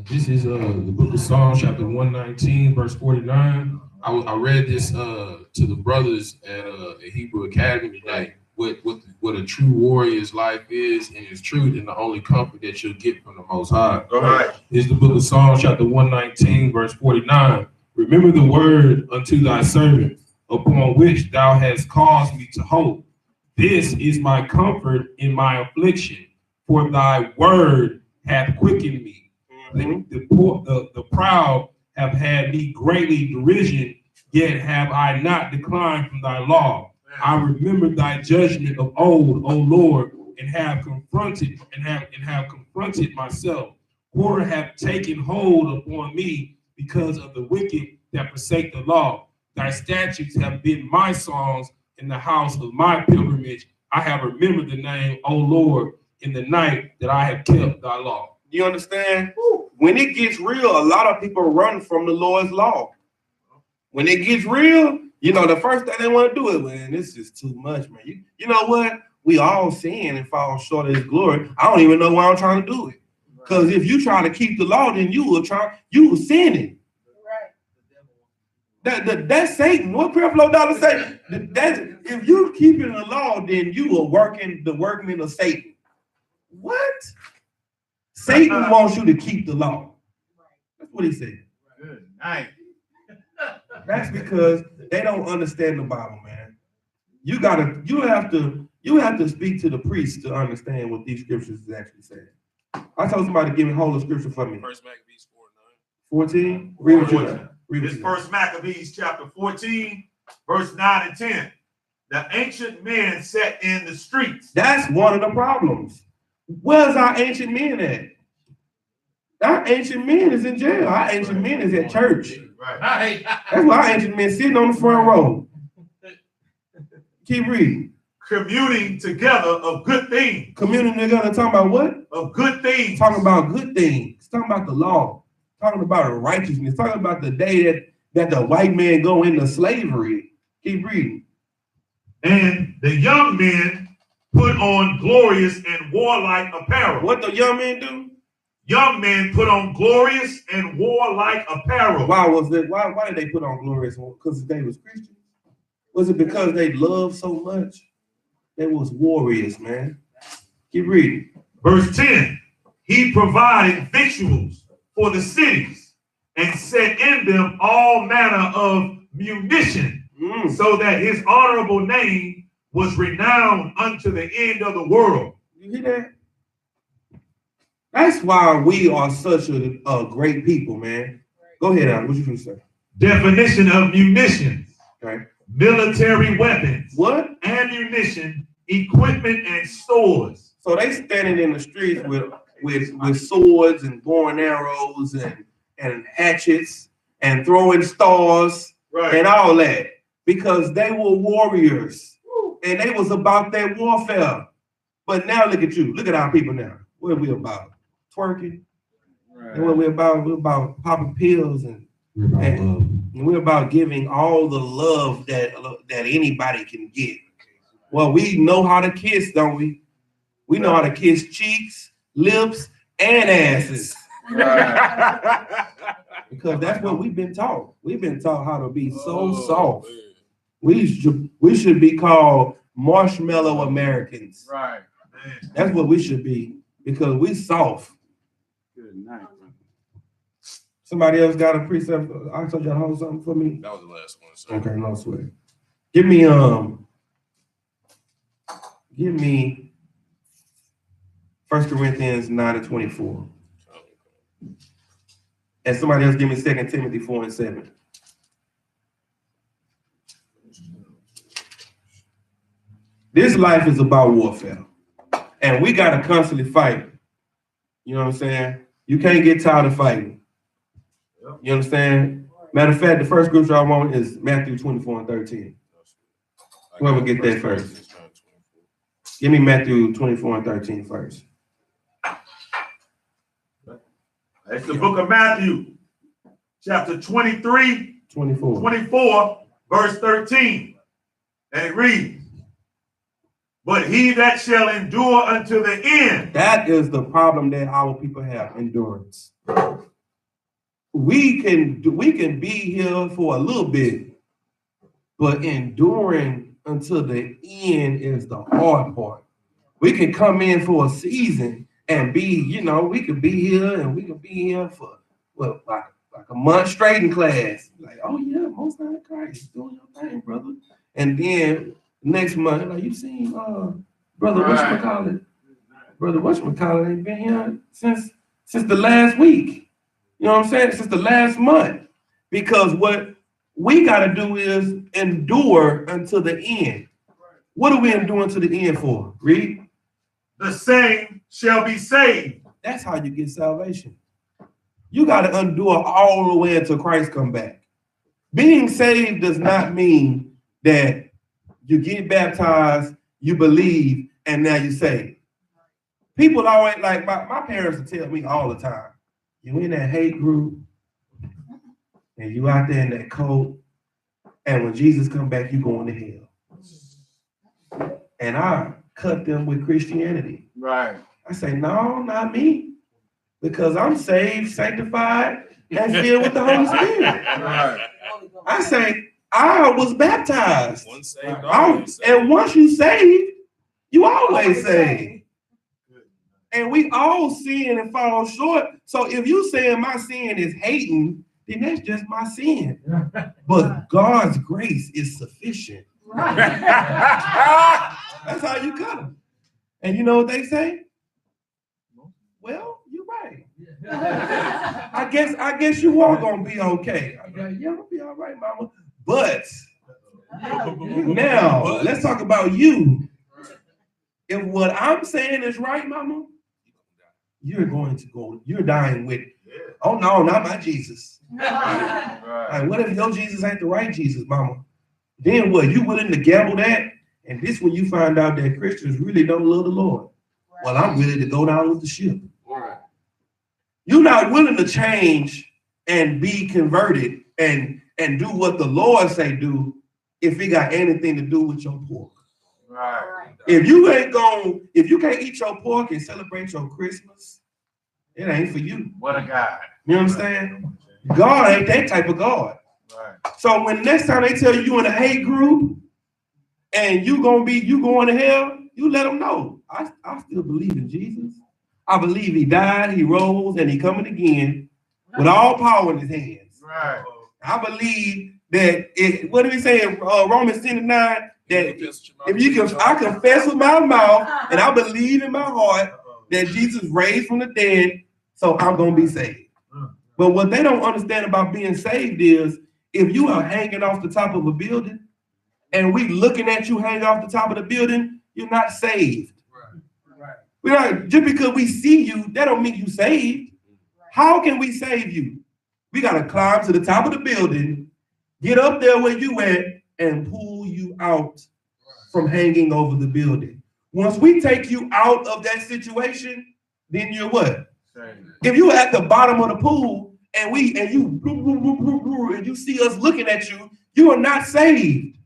This is the book of Psalms, chapter 119, verse 49. I read this to the brothers at Hebrew Academy tonight. What a true warrior's life is, and its truth, and the only comfort that you'll get from the Most High. Go ahead. This is the book of Psalms, chapter 119, verse 49. Remember the word unto thy servant, upon which thou hast caused me to hope. This is my comfort in my affliction, for thy word hath quickened me. The proud have had me greatly derision, yet have I not declined from thy law. I remember thy judgment of old, O Lord, and have confronted myself. Horror have taken hold upon me because of the wicked that forsake the law. Thy statutes have been my songs in the house of my pilgrimage. I have remembered the name, O Lord, in the night that I have kept thy law. You understand? When it gets real, a lot of people run from the Lord's law. When it gets real, you know, the first thing they want to do is, man, this is too much, man. You know what? We all sin and fall short of his glory. I don't even know why I'm trying to do it. Because if you try to keep the law, then you will sinning. That's Satan. What Creflo Dollar say? If you keeping the law, then you are working the workman of Satan. What? Satan wants you to keep the law. That's what he said. Good night. That's because they don't understand the Bible, man. You have to speak to the priest to understand what these scriptures is actually saying. I told somebody to give me hold of scripture for me. First Maccabees 4:9. 14? Read what you got. This First Maccabees chapter 14, verse 9 and 10. The ancient men sat in the streets. That's one of the problems. Where's our ancient men at? Our ancient men is in jail. Our ancient men is at church. Right. That's why our ancient men sitting on the front row. Keep reading. Communing together of good things. Communing together, talking about what? Of good things. Talking about good things. Talking about the law. Talking about righteousness. Talking about the day that the white man go into slavery. Keep reading. And the young men put on glorious and warlike apparel. What the young men do? Young men put on glorious and warlike apparel. Why was that? Why did they put on glorious? Because they was Christians? Was it because they loved so much? They was warriors, man. Keep reading. Verse 10. He provided victuals for the cities and set in them all manner of munition, so that his honorable name was renowned unto the end of the world. You hear that? That's why we are such a great people, man. Go ahead, Al. What you gonna say? Definition of munitions. Okay. Military weapons. What? Ammunition, equipment, and stores. So they standing in the streets with swords and bow and arrows and hatchets and throwing stars and all that because they were warriors and they was about that warfare. But now look at you. Look at our people now. What are we about? Twerking. Right. And what we're about popping pills and we're about giving all the love that anybody can get. Well, we know how to kiss, don't we? We know how to kiss cheeks, lips, and asses. Right. Because that's what we've been taught. We've been taught how to be so soft. Man. We should be called marshmallow Americans. Right. Man. That's what we should be because we soft. Good night, man. Somebody else got a precept. I told you to hold something for me. That was the last one. Sir. Okay, no sweat. Give me 1 Corinthians 9:24. And somebody else give me 2 Timothy 4:7. This life is about warfare. And we got to constantly fight. You know what I'm saying? You can't get tired of fighting. You understand? Matter of fact, the first scripture I want is Matthew 24:13. Whoever get that first. Give me Matthew 24:13 first. It's the book of Matthew, chapter 24, verse 13. And it reads, but he that shall endure unto the end. That is the problem that our people have, endurance. We can be here for a little bit, but enduring until the end is the hard part. We can come in for a season and be, we could be here and we could be here for like a month straight in class. Like, oh yeah, Most High Christ, doing your thing, brother. And then next month, like you seen brother whatchamacallit? Brother whatchamacallit ain't been here since the last week. You know what I'm saying? Since the last month. Because what we gotta do is endure until the end. What are we enduring to the end for? Read. The same shall be saved. That's how you get salvation. You got to endure all the way until Christ come back. Being saved does not mean that you get baptized, you believe, and now you're saved. People always, like my parents would tell me all the time, you in that hate group, and you out there in that cult, and when Jesus come back, you going to hell. And I cut them with Christianity. Right. I say, no, not me. Because I'm saved, sanctified, and filled with the Holy Spirit. Right. I say, I was baptized. Once saved, always saved. And once you saved, you always saved. And we all sin and fall short. So if you saying my sin is hating, then that's just my sin. But God's grace is sufficient. That's how you cut them. And you know what they say? Well, you're right. I guess you are gonna be okay. I'm like, yeah, I'll be all right, mama. But now let's talk about you. If what I'm saying is right, mama, you're going to go, you're dying with it. Oh no, not my Jesus. Like, what if your Jesus ain't the right Jesus, mama? Then what? You willing to gamble that? And this when you find out that Christians really don't love the Lord. Well, I'm willing to go down with the ship. You're not willing to change and be converted and do what the Lord say do if it got anything to do with your pork. Right. If you can't eat your pork and celebrate your Christmas, it ain't for you. What a God. You understand? God ain't that type of God. Right. So when next time they tell you in a hate group and you going to hell, you let them know. I still believe in Jesus. I believe he died, he rose, and he coming again with all power in his hands. Right. I believe that what did he say in Romans 10:9? That if you can, I confess with my mouth and I believe in my heart that Jesus raised from the dead, so I'm gonna be saved. But what they don't understand about being saved is if you are hanging off the top of a building and we looking at you hanging off the top of the building, you're not saved. We're not, just because we see you, that don't mean you saved. How can we save you? We gotta climb to the top of the building, get up there where you at, and pull you out from hanging over the building. Once we take you out of that situation, then you're what? If you at the bottom of the pool and you see us looking at you, you are not saved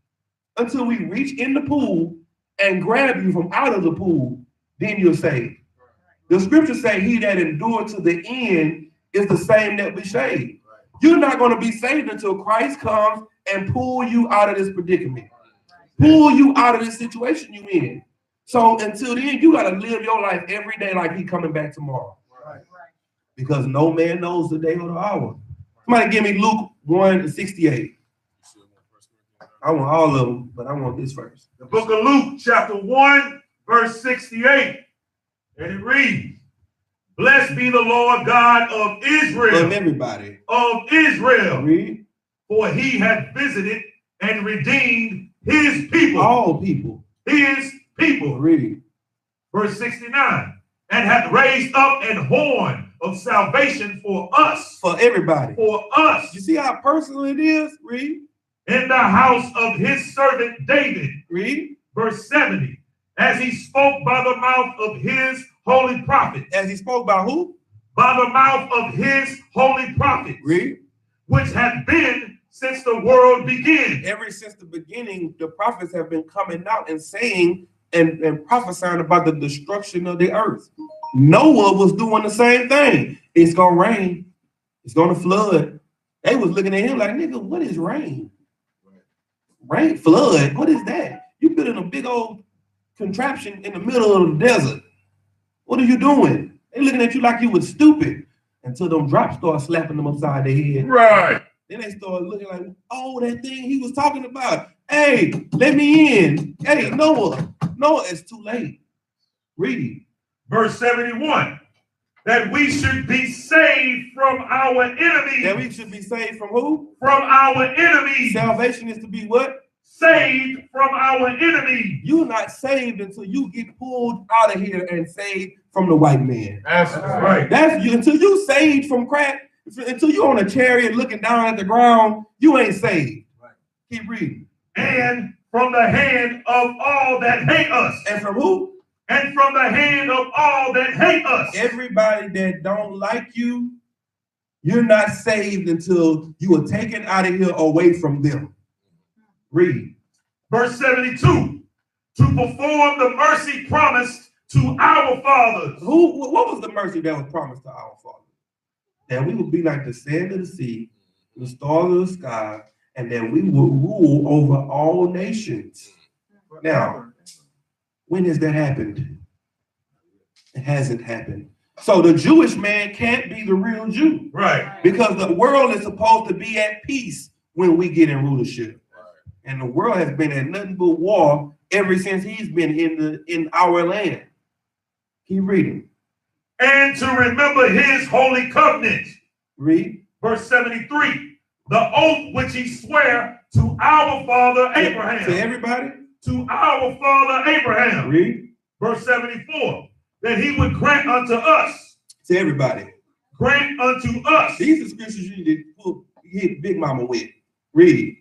until we reach in the pool and grab you from out of the pool. Then you're saved. The scriptures say he that endured to the end is the same that we saved. You're not going to be saved until Christ comes and pull you out of this predicament, pull you out of this situation you're in. So until then, you got to live your life every day like he coming back tomorrow. Because no man knows the day or the hour. Somebody give me Luke 1:68. I want all of them, but I want this first. The book of Luke, chapter 1, verse 68. And it reads, blessed be the Lord God of Israel. Of everybody. Of Israel. Read. For he hath visited and redeemed his people. All people. His people. Read. Verse 69. And hath raised up an horn of salvation for us. For everybody. For us. You see how personal it is? Read. In the house of his servant David. Read. Verse 70. As he spoke by the mouth of his holy prophets. As he spoke by who? By the mouth of his holy prophets. Read. Which have been since the world began. Ever since the beginning, the prophets have been coming out and saying and prophesying about the destruction of the earth. Noah was doing the same thing. It's gonna rain. It's gonna flood. They was looking at him like, nigga, what is rain? Rain, flood, what is that? You building a big old contraption in the middle of the desert. What are you doing? They looking at you like you was stupid until them drops start slapping them upside their head. Right. Then they start looking like, oh, that thing he was talking about. Hey, let me in. Hey, Noah, it's too late. Read. Verse 71, that we should be saved from our enemies. That we should be saved from who? From our enemies. Salvation is to be what? Saved from our enemies. You're not saved until you get pulled out of here and saved from the white man. That's right. That's you. Until you saved from crack, until you're on a chariot looking down at the ground, you ain't saved. Right. Keep reading. And from the hand of all that hate us. And from who? And from the hand of all that hate us. Everybody that don't like you, you're not saved until you are taken out of here away from them. Read. Verse 72, to perform the mercy promised to our fathers. What was the mercy that was promised to our fathers? That we would be like the sand of the sea, the stars of the sky, and that we will rule over all nations. Now, when has that happened? It hasn't happened. So the Jewish man can't be the real Jew. Right. Because the world is supposed to be at peace when we get in rulership. Right. And the world has been at nothing but war ever since he's been in our land. Keep reading. And to remember his holy covenant. Read. Verse 73, the oath which he sware to our father Abraham. To everybody? To our father Abraham. Read. Verse 74, that he would grant unto us. To everybody. Grant unto us. These are scriptures you need to hit Big Mama with. Read.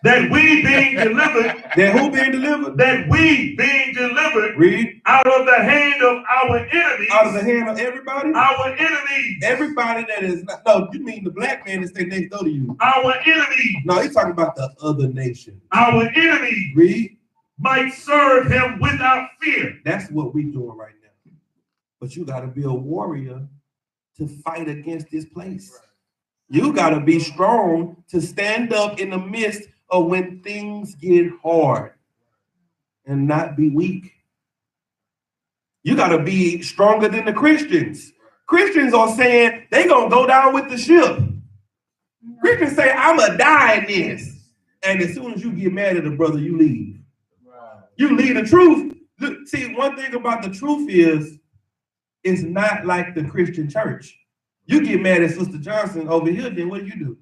That we being delivered. That who being delivered? That we being delivered. Read. Out of the hand of our enemies. Out of the hand of everybody? Our enemies. Everybody that is not, no, you mean the black man that stay next door to you. Our enemies. No, he's talking about the other nation. Our enemies. Read. Might serve him without fear. That's what we're doing right now. But you got to be a warrior to fight against this place. You got to be strong to stand up in the midst of when things get hard and not be weak. You got to be stronger than the Christians. Christians are saying they're going to go down with the ship. Christians say, I'm going to die in this. And as soon as you get mad at a brother, you leave. You leave the truth. Look, see, one thing about the truth is it's not like the Christian church. You get mad at Sister Johnson over here, then what do?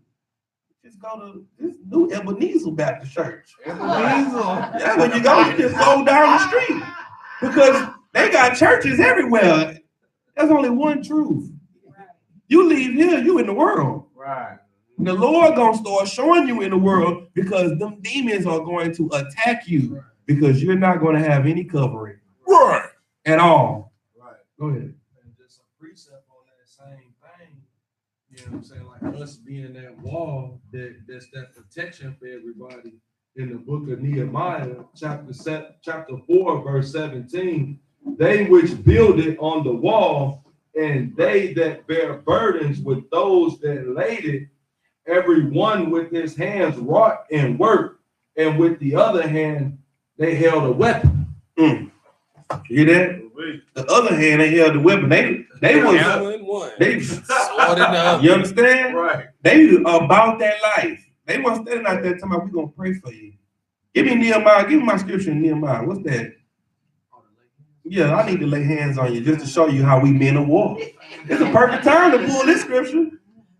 Just go to this new Ebenezer Baptist Church. Yeah, when you go, you just go down the street. Because they got churches everywhere. There's only one truth. You leave here, you in the world. Right. The Lord gonna start showing you in the world because them demons are going to attack you because you're not going to have any covering. Right. At all. Right. Go ahead. And just a precept on that same thing, you know what I'm saying? Like us being that wall, that's that protection for everybody. In the book of Nehemiah, chapter 4, verse 17, they which build it on the wall, and they that bear burdens with those that laid it, every one with his hands wrought and worked, and with the other hand they held a weapon. You hear that? The other hand, they held the weapon. They was you understand? Right. They about that life. They weren't standing out there talking about, we're gonna pray for you. Give me Nehemiah, give me my scripture in Nehemiah. What's that? Yeah, I need to lay hands on you just to show you how we men of war. It's a perfect time to pull this scripture.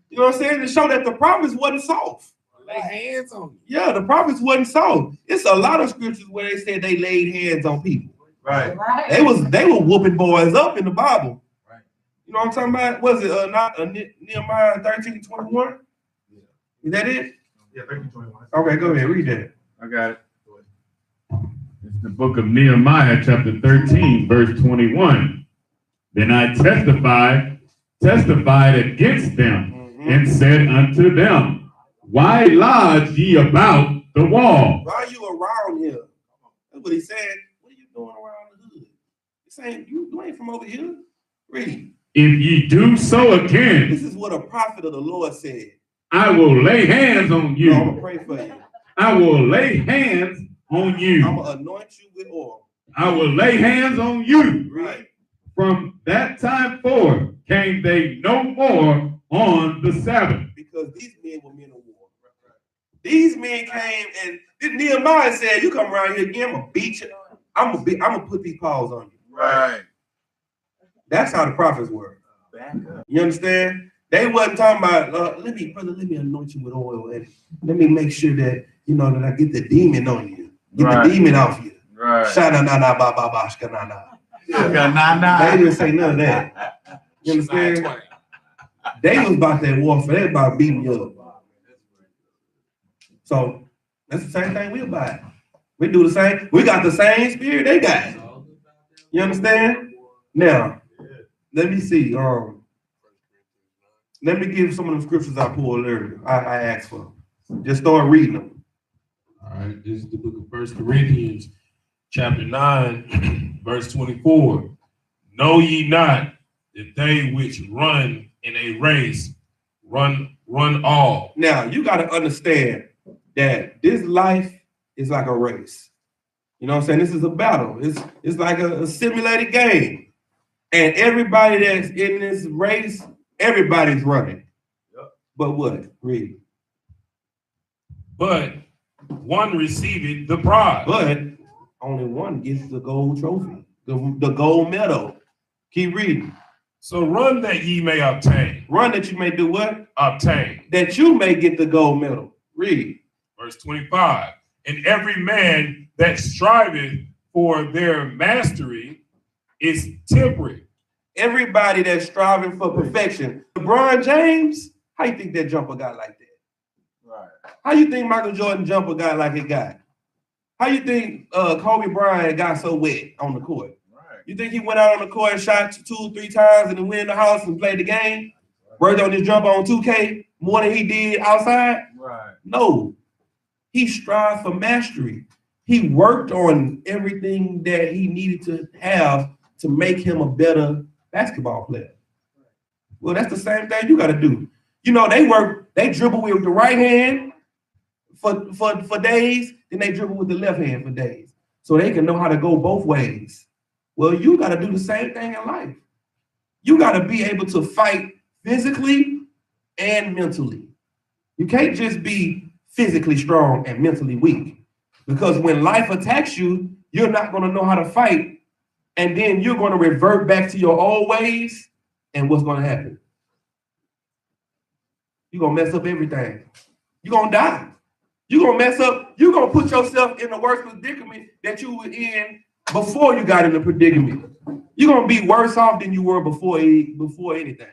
You know what I'm saying? To show that the prophets wasn't soft. Lay hands on you. Yeah, the prophets wasn't soft. It's a lot of scriptures where they said they laid hands on people. Right. They were whooping boys up in the Bible. Right. You know what I'm talking about? Was it not Nehemiah 13:21? Yeah. Is that it? Yeah, 13:21. Okay, go ahead, read that. I got it. It's the book of Nehemiah, chapter 13, verse 21. Then I testified against them and said unto them, why lodge ye about the wall? Why are you around here? That's what he said. What are you doing around Saying you ain't from over here. Read. If ye do so again, This is what a prophet of the Lord said. I will lay hands on you. No, I'm gonna pray for you. I will lay hands on you. I'm gonna anoint you with oil. I will lay hands on you. Read. From that time forward came they no more on the Sabbath. Because these men were men of war. These men came and Nehemiah said, you come around here again, I'm gonna beat you. I'm gonna put these paws on you. Right. That's how the prophets were. You understand? They wasn't talking about, let me anoint you with oil and let me make sure that, that I get the demon on you. Get the demon off you. Right. They didn't say none of that. You understand? They was about that warfare. They was about beating you up. So that's the same thing we about. We do the same. We got the same spirit they got. You understand? Now, let me see. Let me give some of the scriptures I pulled earlier. I asked for. Just start reading them. All right, this is the book of 1 Corinthians, chapter 9, verse 24. Know ye not that they which run in a race run all. Now, you got to understand that this life is like a race. You know what I'm saying? This is a battle. It's like a simulated game. And everybody that's in this race, everybody's running. Yep. But what? Read. But one receiveth the prize. But only one gets the gold trophy, the gold medal. Keep reading. So run that ye may obtain. Run that you may do what? Obtain. That you may get the gold medal. Read. Verse 25. And every man that striveth for their mastery is temperate. Everybody that's striving for perfection. LeBron James, how you think that jumper got like that? Right. How you think Michael Jordan jumper got like it got? How you think Kobe Bryant got so wet on the court? Right. You think he went out on the court and shot 2-3 times and then went in the house and played the game? Worked on his jumper on 2K more than he did outside? Right. No. He strived for mastery. He worked on everything that he needed to have to make him a better basketball player. Well, that's the same thing you got to do. They dribble with the right hand for days, then they dribble with the left hand for days. So they can know how to go both ways. Well, you got to do the same thing in life. You got to be able to fight physically and mentally. You can't just be physically strong and mentally weak. Because when life attacks you, you're not going to know how to fight. And then you're going to revert back to your old ways. And what's going to happen? You're going to mess up everything. You're going to die. You're going to mess up. You're going to put yourself in the worst predicament that you were in before you got in the predicament. You're going to be worse off than you were before anything.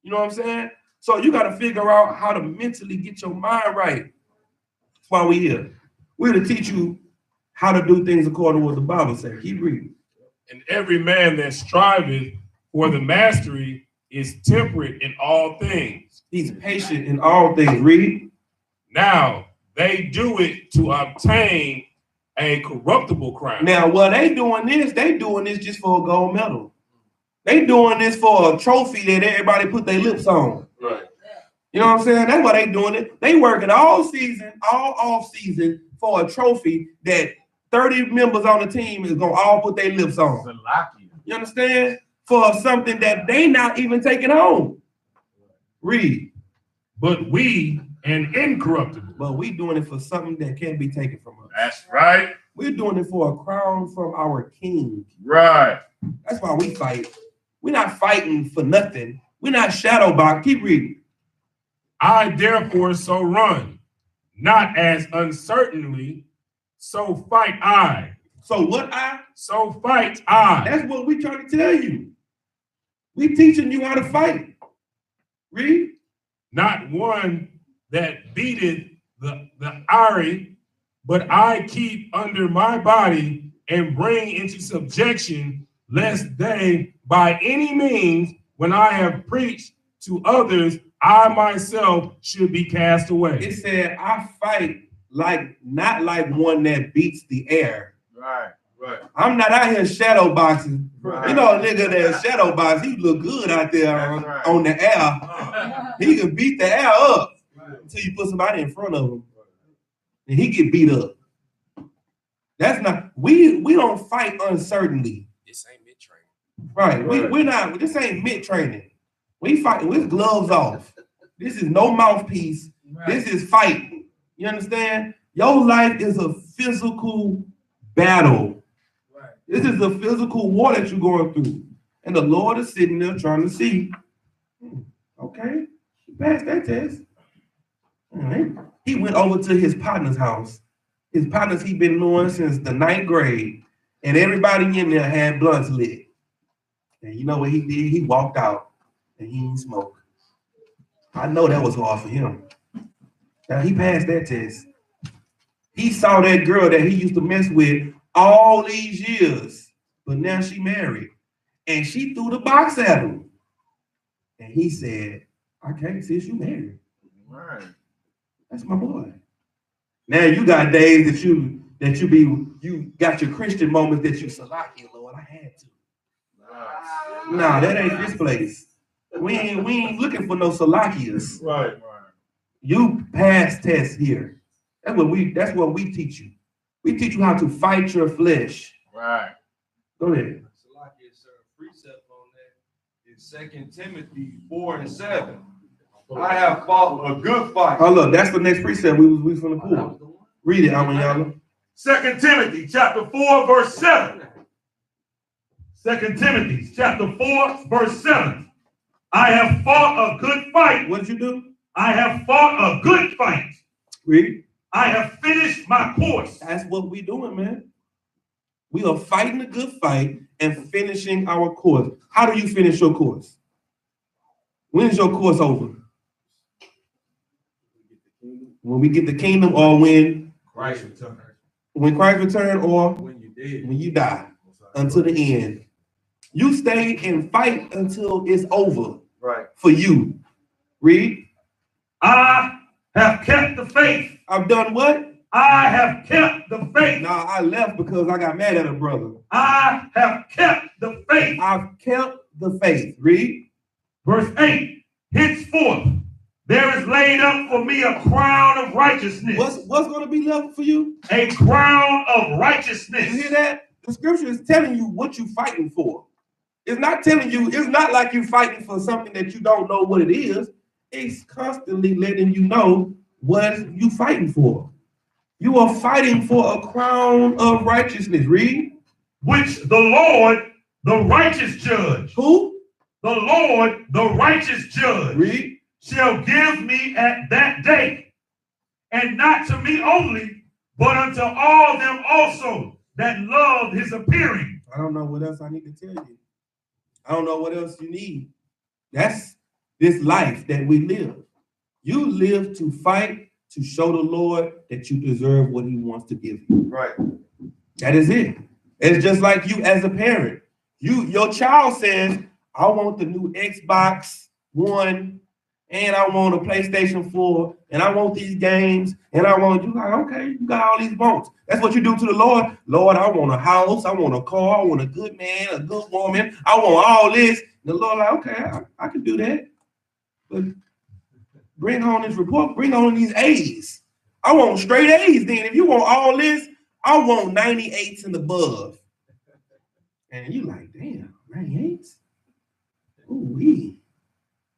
You know what I'm saying? So you got to figure out how to mentally get your mind right. That's why we're here. We're to teach you how to do things according to what the Bible says. Keep reading. And every man that striveth for the mastery is temperate in all things. He's patient in all things. Read. Now they do it to obtain a corruptible crown. Now, while they doing this just for a gold medal. They doing this for a trophy that everybody put their lips on. Right. You know what I'm saying? That's why they doing it. They working all season, all off season for a trophy that 30 members on the team is gonna all put their lips on. You understand? For something that they not even taking home. Read. But we an incorruptible. But we doing it for something that can't be taken from us. That's right. We're doing it for a crown from our king. Right. That's why we fight. We're not fighting for nothing. We're not shadow box. Keep reading. I therefore so run, not as uncertainly, so fight I. So what I? So fight I. That's what we trying to tell you. We teaching you how to fight. Read. Not one that beateth the irie, but I keep under my body and bring into subjection, lest they by any means, when I have preached to others, I myself should be cast away. It said, I fight not like one that beats the air. Right. Right. I'm not out here shadow boxing. Right. You know, a nigga that shadow box, he look good out there on the air. He can beat the air up until you put somebody in front of him, and he get beat up. That's not. We don't fight uncertainty. This ain't mid training. Right. We're not. This ain't mid training. We fight with gloves off. This is no mouthpiece. Right. This is fighting. You understand? Your life is a physical battle. Right. This is a physical war that you're going through. And the Lord is sitting there trying to see, okay, he passed that test. He went over to his partner's house. His partners he'd been knowing since the 9th grade. And everybody in there had blunts lit. And you know what he did? He walked out and he didn't smoke. I know that was hard for him. Now he passed that test. He saw that girl that he used to mess with all these years, but now she married. And she threw the box at him. And he said, I can't, sis, you married. Right. That's my boy. Now you got days that you got your Christian moments that you Salakia, Lord, I had to. Nah, that ain't this place. We ain't looking for no Salakias. Right. You pass tests here. That's what we teach you. We teach you how to fight your flesh. Right. Go ahead. Salakia, sir, precept on that is 2 Timothy 4:7. I have fought a good fight. Oh look, that's the next precept we from the pool. Read it, Amayala. 2 Timothy chapter 4, verse 7. 2 Timothy chapter 4, verse 7. I have fought a good fight. What did you do? I have fought a good fight. Read. I have finished my course. That's what we doing, man. We are fighting a good fight and finishing our course. How do you finish your course? When is your course over? When we get the kingdom, or when Christ returns. When Christ returns, or when you die until the end. You stay and fight until it's over. Right. For you. Read. I have kept the faith. I've done what? I have kept the faith. Nah, I left because I got mad at a brother. I have kept the faith. I've kept the faith. Read. Verse 8. Henceforth, there is laid up for me a crown of righteousness. What's going to be left for you? A crown of righteousness. You hear that? The scripture is telling you what you're fighting for. It's not telling you, it's not like you're fighting for something that you don't know what it is. It's constantly letting you know what you're fighting for. You are fighting for a crown of righteousness. Read. Which the Lord, the righteous judge. Who? The Lord, the righteous judge. Read. Shall give me at that day, and not to me only, but unto all them also that love his appearing. I don't know what else I need to tell you. I don't know what else you need. That's this life that we live. You live to fight, to show the Lord that you deserve what he wants to give you. Right. That is it. It's just like you as a parent. Your child says, I want the new Xbox One, and I want a PlayStation 4, and I want these games, and I want, you like, okay, you got all these wants. That's what you do to the Lord. Lord, I want a house, I want a car, I want a good man, a good woman, I want all this. The Lord like, okay, I can do that. But bring on this report, bring on these A's. I want straight A's then. If you want all this, I want 98s and above. And you like, damn, 98s? Ooh-wee.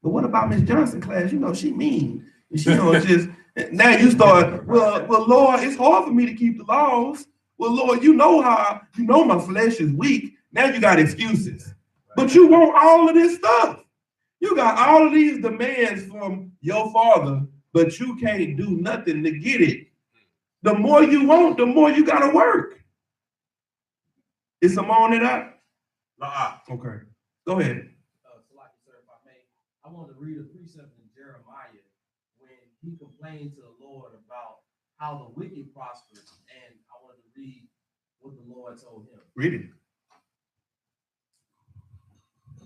But what about Miss Johnson class? You know, she mean. She don't just, now you start, well, Lord, it's hard for me to keep the laws. Well, Lord, you know my flesh is weak. Now you got excuses. But you want all of this stuff. You got all of these demands from your father, but you can't do nothing to get it. The more you want, the more you got to work. Is some on it up? Okay. Go ahead. I want to read a precept in Jeremiah when he complained to the Lord about how the wicked prospered, and I want to read what the Lord told him. Read it.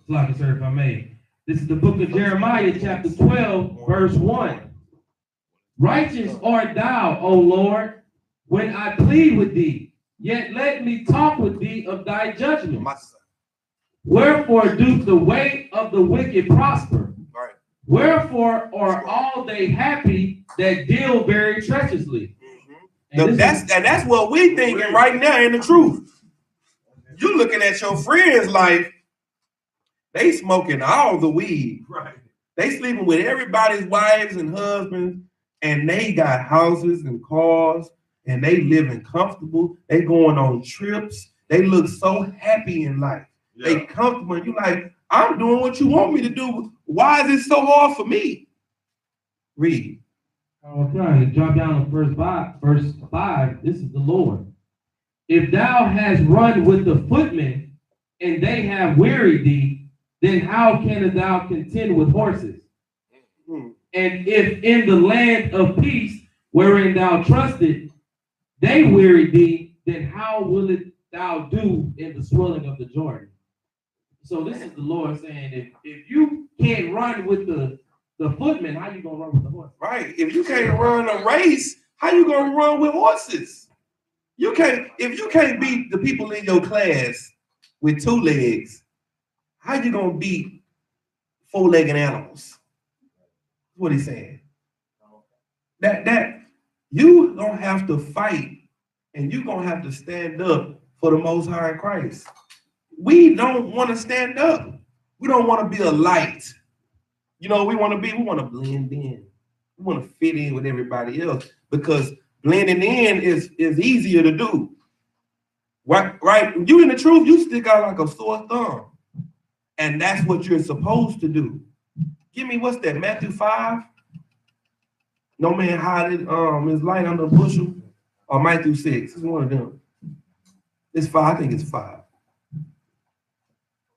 Like, sir, if I may. This is the book of Jeremiah, chapter 12, verse 1. Righteous art thou, O Lord, when I plead with thee. Yet let me talk with thee of thy judgment. My son. Wherefore doth the way of the wicked prosper? Right. Wherefore are all they happy that deal very treacherously? And that's what we thinking right now in the truth. You looking at your friends like they smoking all the weed. Right. They sleeping with everybody's wives and husbands, and they got houses and cars, and they living comfortable. They going on trips. They look so happy in life. Yeah. They comfortable. And you like, I'm doing what you want me to do. Why is it so hard for me? Read. Okay, drop down to verse 5. This is the Lord. If thou hast run with the footmen, and they have wearied thee, then how canst thou contend with horses? And if in the land of peace, wherein thou trusted, they wearied thee, then how will it thou do in the swelling of the Jordan? So this is the Lord saying, if you can't run with the footmen, how you gonna run with the horse? Right. If you can't run a race, how you gonna run with horses? You can't. If you can't beat the people in your class with 2 legs, how you gonna beat 4-legged animals? That's what he's saying. That you gonna have to fight, and you gonna have to stand up for the Most High in Christ. We don't want to stand up. We don't want to be a light. You know, we want to blend in. We want to fit in with everybody else because blending in is easier to do. Right? You in the truth, you stick out like a sore thumb. And that's what you're supposed to do. Give me, what's that, Matthew 5? No man hideth his light under a bushel. Or Matthew 6. It's one of them. It's 5. I think it's 5.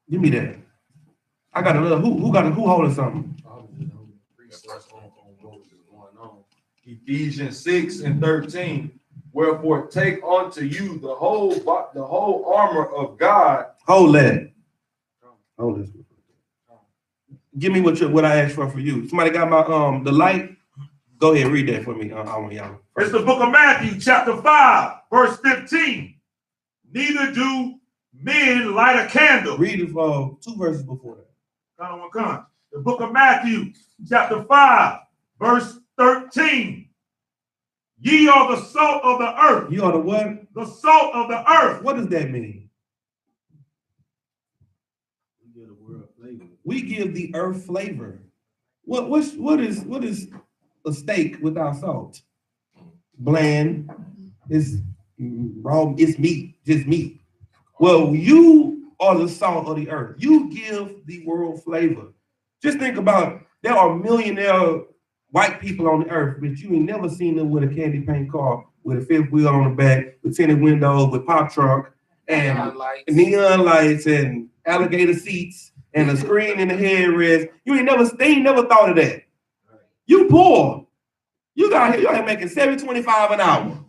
Give me that. I got another. Who holding something? Ephesians 6:13. Wherefore take unto you the whole armor of God. Hold that. Hold this. Give me what I asked for you. Somebody got my the light? Go ahead, read that for me. I want y'all. It's the book of Matthew, chapter 5, verse 15. Neither do men light a candle. Read it 2 verses before that. The book of Matthew, chapter 5, verse 13. Ye are the salt of the earth. You are the what? The salt of the earth. What does that mean? We give the earth flavor. What is a steak without salt? Bland. It's raw. It's meat. Just meat. Well, you are the salt of the earth. You give the world flavor. Just think about, there are millionaire white people on the earth, but you ain't never seen them with a candy paint car, with a 5th wheel on the back, with tinted windows, with pop trunk, and neon lights, and alligator seats, and a screen in the headrest. They ain't never thought of that. You poor. You got here making $7.25 an hour.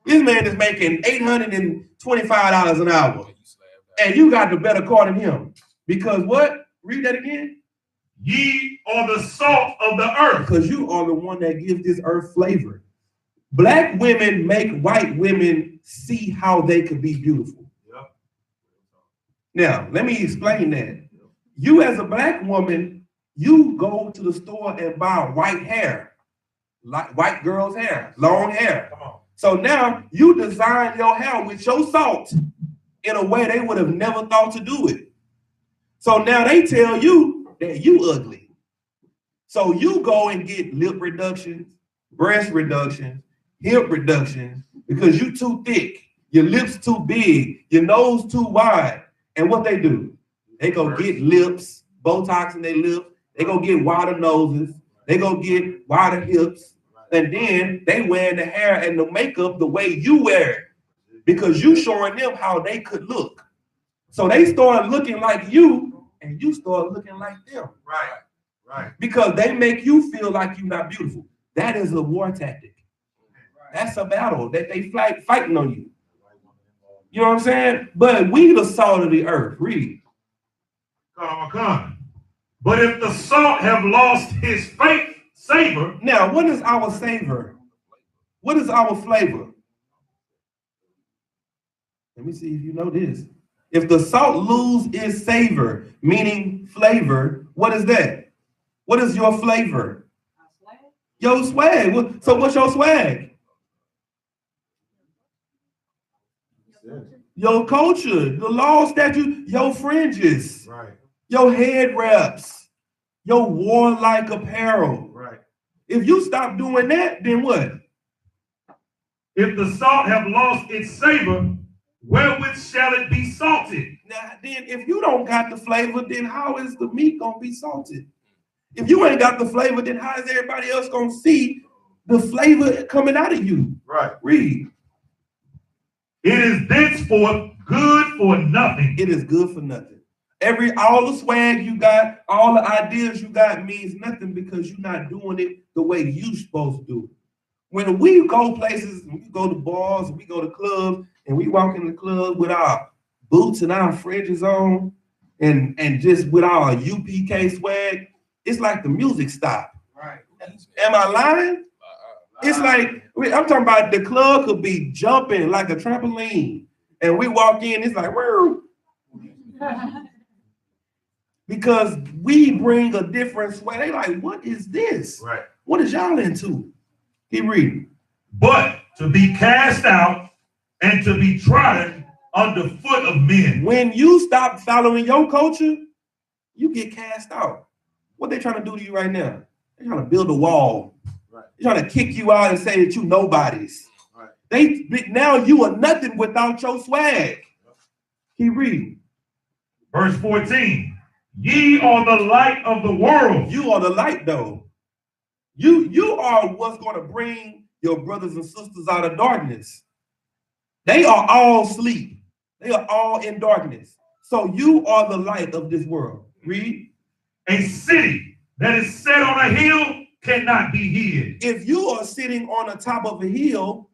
This man is making $825 an hour. And you got the better car than him. Because what? Read that again. Ye are the salt of the earth. Because you are the one that gives this earth flavor. Black women make white women see how they could be beautiful. Yep. Now, let me explain that. You as a black woman, you go to the store and buy white hair. Like white girl's hair, long hair. Come on. So now you design your hair with your salt in a way they would have never thought to do it. So now they tell you that you ugly. So you go and get lip reductions, breast reductions, hip reductions, because you too thick, your lips too big, your nose too wide. And what they do? They go get lips, Botox in their lips, they go get wider noses, they go get wider hips, and then they wear the hair and the makeup the way you wear it, because you showing them how they could look. So they start looking like you, and you start looking like them. Right. Because they make you feel like you're not beautiful. That is a war tactic. That's a battle that they fighting on you. You know what I'm saying? But we the salt of the earth. Read. Come. But if the salt have lost his savor. Now, what is our savor? What is our flavor? Let me see if you know this. If the salt lose its savor, meaning flavor, what is that? What is your flavor? Your swag. So what's your swag? Your culture, the law, statute, your fringes, Right. your head wraps, your warlike apparel. Right. If you stop doing that, then what? If the salt have lost its savor, wherewith shall it be salted? Now, then if you don't got the flavor, then how is the meat gonna be salted? If you ain't got the flavor, then how is everybody else gonna see the flavor coming out of you? Right. Read. It is thenceforth good for nothing. It is good for nothing. All the swag you got, all the ideas you got means nothing because you're not doing it the way you supposed to do it. When we go places, we go to bars, we go to clubs, and we walk in the club with our boots and our fringes on, and just with our UPK swag, it's like the music stopped. Right. Am I lying? It's like, I'm talking about the club could be jumping like a trampoline, and we walk in, it's like, whoa. Because we bring a different swag. They like, what is this? Right. What is y'all into? Keep reading. But to be cast out and to be trodden under foot of men. When you stop following your culture, you get cast out. What they trying to do to you right now? They're trying to build a wall. Right. They're trying to kick you out and say that you nobodies. Right. Now you are nothing without your swag. Keep reading. Verse 14. Ye are the light of the world. You are the light, though. You are what's going to bring your brothers and sisters out of darkness. They are all asleep. They are all in darkness. So you are the light of this world. Read. A city that is set on a hill cannot be hid. If you are sitting on the top of a hill,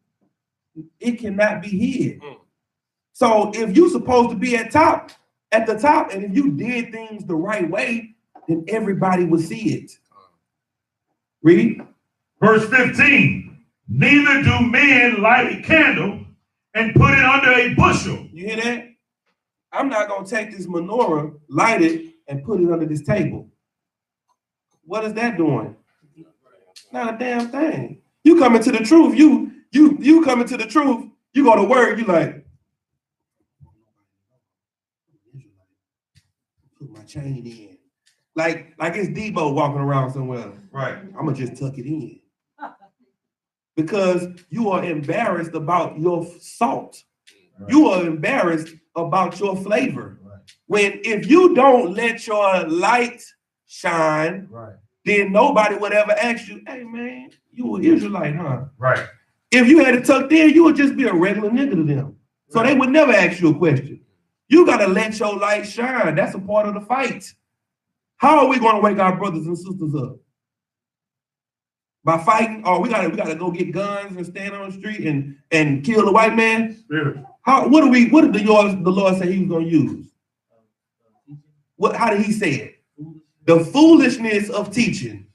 it cannot be hid. So if you're supposed to be at the top, and if you did things the right way, then everybody would see it. Read. Verse 15. Neither do men light a candle and put it under a bushel. You hear that? I'm not going to take this menorah, light it, and put it under this table. What is that doing? Not a damn thing. You come into the truth. You come into the truth. You go to work. You like, put my chain in. Like it's Debo walking around somewhere. Right. I'm going to just tuck it in. Because you are embarrassed about your salt. Right. You are embarrassed about your flavor. Right. When if you don't let your light shine, right, then nobody would ever ask you, hey man, you an Israelite, huh? Right. If you had it tucked in, you would just be a regular nigga to them. So right, they would never ask you a question. You got to let your light shine. That's a part of the fight. How are we going to wake our brothers and sisters up? By fighting? Or we gotta go get guns and stand on the street and kill the white man? Spirit. What did the Lord say he was gonna use? How did he say it? The foolishness of teaching.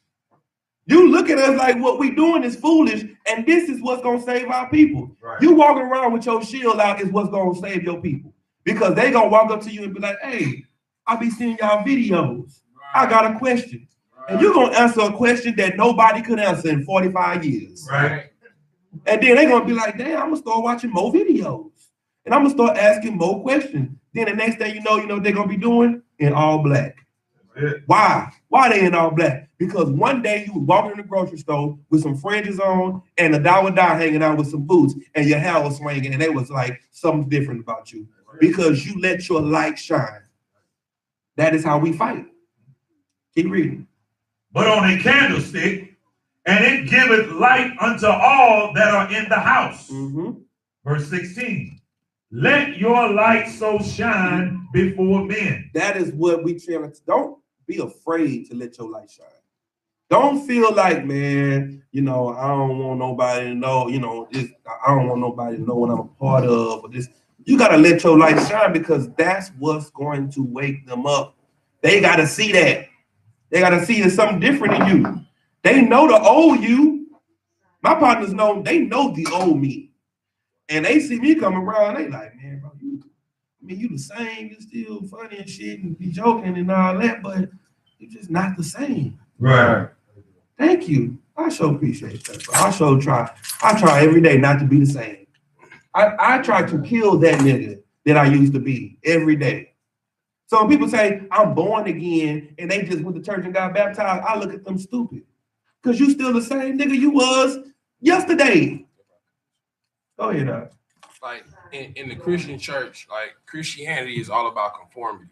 You look at us like what we doing is foolish, and this is what's gonna save our people. Right. You walking around with your shield out is what's gonna save your people. Because they gonna walk up to you and be like, hey, I be seeing y'all videos. Right. I got a question. And you're going to answer a question that nobody could answer in 45 years. Right. And then they're going to be like, damn, I'm going to start watching more videos. And I'm going to start asking more questions. Then the next thing you know what they're going to be doing? In all black. Why? Why they in all black? Because one day you was walking in the grocery store with some fringes on and a dollar hanging out with some boots and your hair was swinging and they was like something different about you. Because you let your light shine. That is how we fight. Keep reading. But on a candlestick, and it giveth light unto all that are in the house. Mm-hmm. Verse 16. Let your light so shine before men. That is what we challenge. Don't be afraid to let your light shine. Don't feel like, man, I don't want nobody to know, I don't want nobody to know what I'm a part of. Or this. You got to let your light shine because that's what's going to wake them up. They got to see that. They got to see there's something different in you. They know the old you. My partners know, they know the old me. And they see me come around, they like, man, bro, you the same, you still funny and shit and be joking and all that, but you're just not the same. Right. Thank you. I sure appreciate that, bro. I try every day not to be the same. I try to kill that nigga that I used to be every day. So when people say I'm born again and they just went to church and got baptized, I look at them stupid. Because you still the same nigga you was yesterday. Go ahead, Like in the Christian church, like Christianity is all about conformity.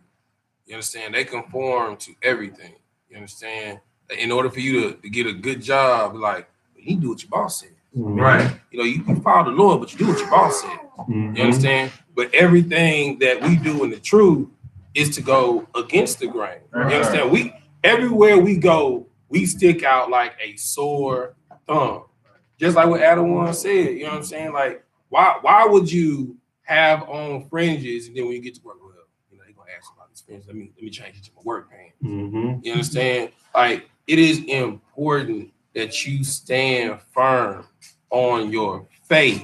You understand? They conform to everything. You understand? In order for you to get a good job, like you do what your boss said. Right. You know, you follow the Lord, but you do what your boss said. You understand? But everything that we do in the truth is to go against the grain. You understand? We everywhere we go, we stick out like a sore thumb. Just like what Adam once said, you know what I'm saying? Like, why would you have on fringes and then when you get to work, well, you know, they're gonna ask about these fringes. Let me change it to my work pants. You understand? Like, it is important that you stand firm on your faith,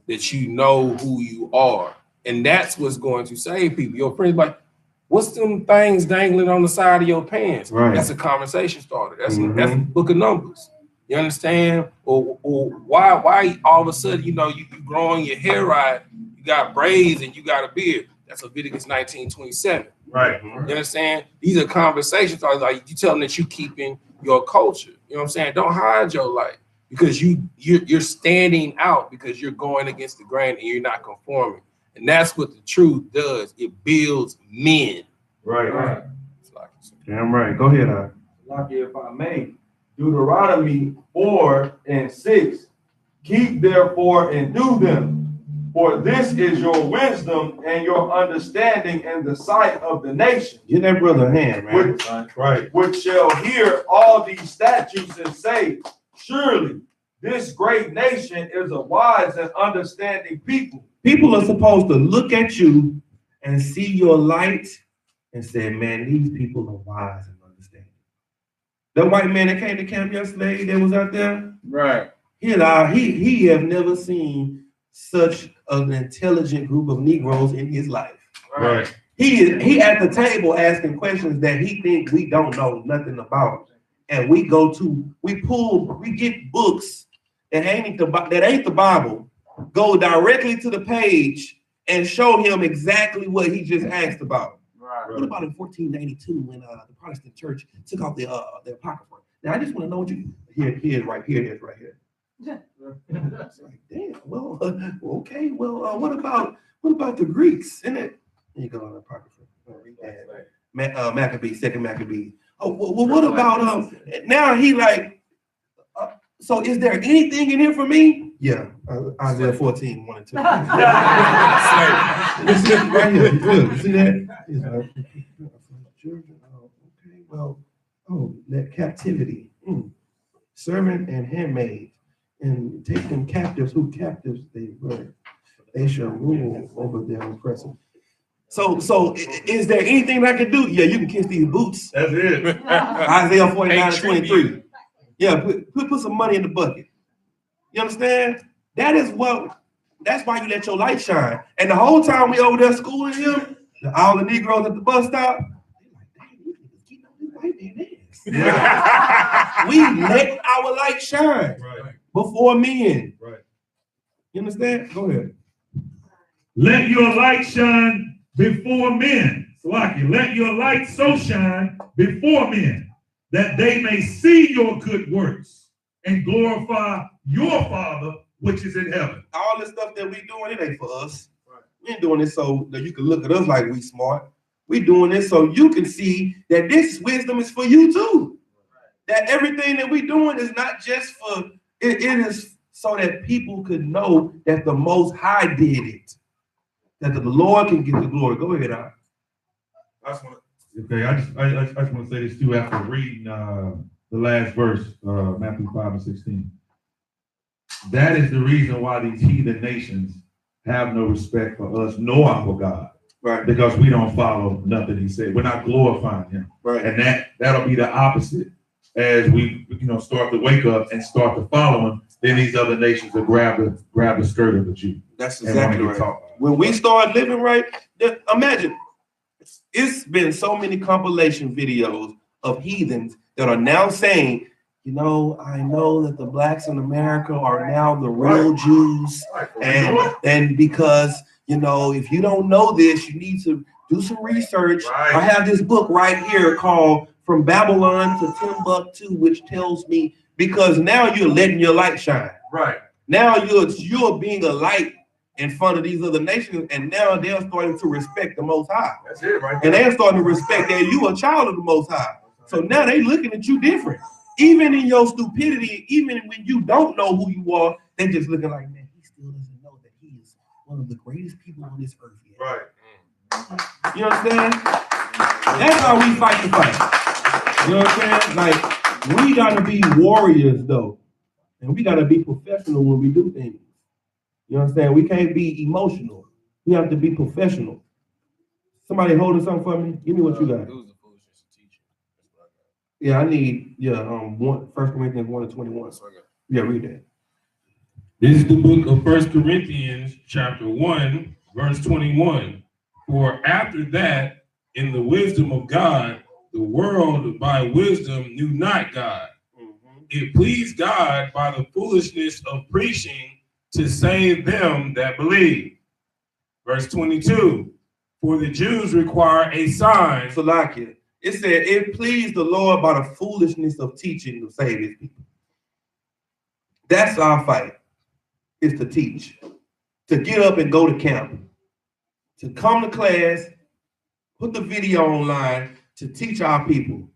that you know who you are. And that's what's going to save people. Your friends like, what's them things dangling on the side of your pants? Right. That's a conversation starter. That's the book of Numbers. You understand? Or why all of a sudden, you know, you growing your hair right, you got braids and you got a beard. That's Leviticus 19:27. Right. You understand? These are conversations like you tell them that you keeping your culture. You know what I'm saying? Don't hide your life because you're standing out because you're going against the grain and you're not conforming. And that's what the truth does. It builds men. Right. Damn right. Go ahead, Lucky if I may. Deuteronomy 4:6. Keep therefore and do them, for this is your wisdom and your understanding in the sight of the nation. Get that brother a hand, man. Which shall hear all these statutes and say, surely this great nation is a wise and understanding people. People are supposed to look at you and see your light and say, man, these people are wise and understanding. The white man that came to camp yesterday that was out there, Right. He have never seen such an intelligent group of Negroes in his life. Right. He at the table asking questions that he think we don't know nothing about. And we get books that ain't the Bible, go directly to the page and show him exactly what he just asked about. Right. What about in 1492 when the Protestant church took out the Apocrypha? Now I just want to know what you here it is right here. It's like, damn. Well, okay. Well, what about the Greeks? Isn't it? Here you go on the Apocrypha. Maccabee, second Maccabee. Oh, well, what about now he like? So is there anything in here for me? Yeah, Isaiah 14, 1 and 2. Right here. Look, see that? Okay, well, that captivity. Servant and handmaid, and take them captives who captives they were. They shall rule over their oppressor. So is there anything I can do? Yeah, you can kiss these boots. That's it. Isaiah 49:23. Yeah, put some money in the bucket. You understand? That's why you let your light shine. And the whole time we over there schooling him, all the Negroes at the bus stop, we let our light shine before men. Right. You understand? Go ahead. Let your light shine before men. Salaki, let your light so shine before men that they may see your good works and glorify your Father which is in heaven. All this stuff that we doing, it ain't for us. Right. We ain't doing this so that you can look at us like we smart. We doing this so you can see that this wisdom is for you too. That everything that we doing is not just for, it is so that people could know that the Most High did it. That the Lord can get the glory. Go ahead, I just want to say this too after reading the last verse, Matthew 5:16. That is the reason why these heathen nations have no respect for us nor for God. Right. Because we don't follow nothing he said. We're not glorifying him. Right. And that'll be the opposite as we, start to wake up and start to follow him, then these other nations will grab the skirt of the Jew. That's exactly right. When we start living right, imagine it's been so many compilation videos of heathens that are now saying, I know that the blacks in America are now the real Jews, and because if you don't know this, you need to do some research. I have this book right here called From Babylon to Timbuktu, which tells me, because now you're letting your light shine. Right. Now you're being a light in front of these other nations, and now they're starting to respect the Most High. That's it, right? And they're starting to respect that you a child of the Most High. So now they looking at you different. Even in your stupidity, even when you don't know who you are, they just looking like, man, he still doesn't know that he is one of the greatest people on this earth yet. Right. You understand? That's how we fight the fight. You know what I'm saying? Like, we gotta be warriors though. And we gotta be professional when we do things. You know what I'm saying? We can't be emotional. We have to be professional. Somebody holding something for me? Give me what you got. Yeah, I need 1 Corinthians 1:21. Yeah, read that. This is the book of 1 Corinthians chapter 1, verse 21. For after that, in the wisdom of God, the world by wisdom knew not God. It pleased God by the foolishness of preaching to save them that believe. Verse 22, for the Jews require a sign. Salakia. It said, it pleased the Lord by the foolishness of teaching to save his people. That's our fight, is to teach, to get up and go to camp, to come to class, put the video online, to teach our people.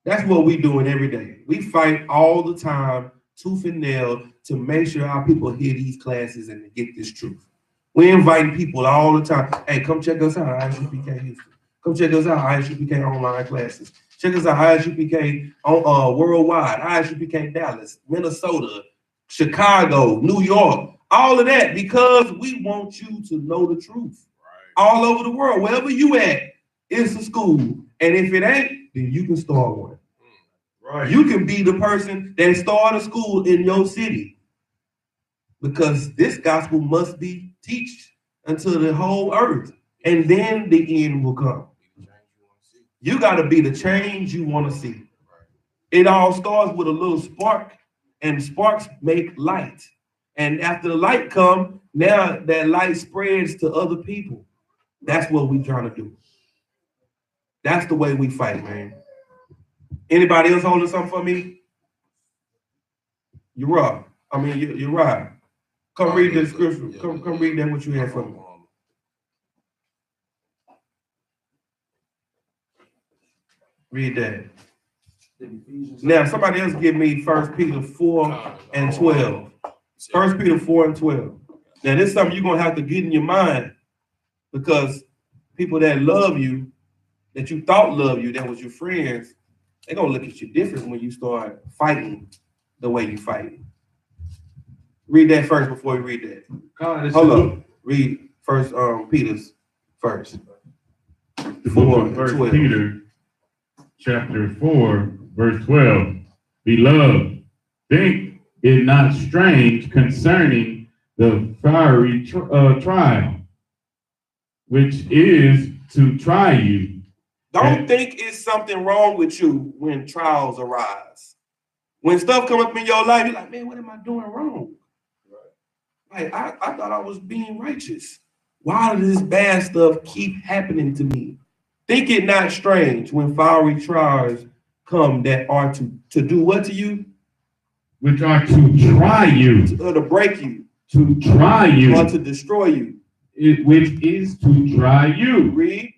That's what we're doing every day. We fight all the time, tooth and nail, to make sure our people hear these classes and to get this truth. We're inviting people all the time. Hey, come check us out, I.S.U.P.K. Houston. Come check us out, I.S.U.P.K. online classes. Check us out, I.S.U.P.K. on worldwide, I.S.U.P.K. Dallas, Minnesota, Chicago, New York, all of that, because we want you to know the truth. Right. All over the world, wherever you at, it's a school. And if it ain't, then you can start one. Right. You can be the person that start a school in your city, because this gospel must be taught unto the whole earth, and then the end will come. You got to be the change you want to see. It all starts with a little spark, and sparks make light. And after the light come, now that light spreads to other people. That's what we're trying to do. That's the way we fight, man. Anybody else holding something for me? You're right. You're right. Come read the scripture. Come read that what you had for me. Read that. Now, somebody else give me 1 Peter 4 and 12. 1 Peter 4 and 12. Now, this is something you're going to have to get in your mind, because people that love you, that you thought loved you, that was your friends, they're going to look at you different when you start fighting the way you fight. Read that first before you read that. Hold up. Read 1 Peter's first. The book of 1 Peter, chapter 4, verse 12. Beloved, think it not strange concerning the fiery trial, which is to try you. Don't think it's something wrong with you when trials arise. When stuff come up in your life, you're like, man, what am I doing wrong? Like, I thought I was being righteous. Why does this bad stuff keep happening to me? Think it not strange when fiery trials come that are to do what to you? Which are to try you. To break you. To try you. Or to destroy you. Which is to try you. Read.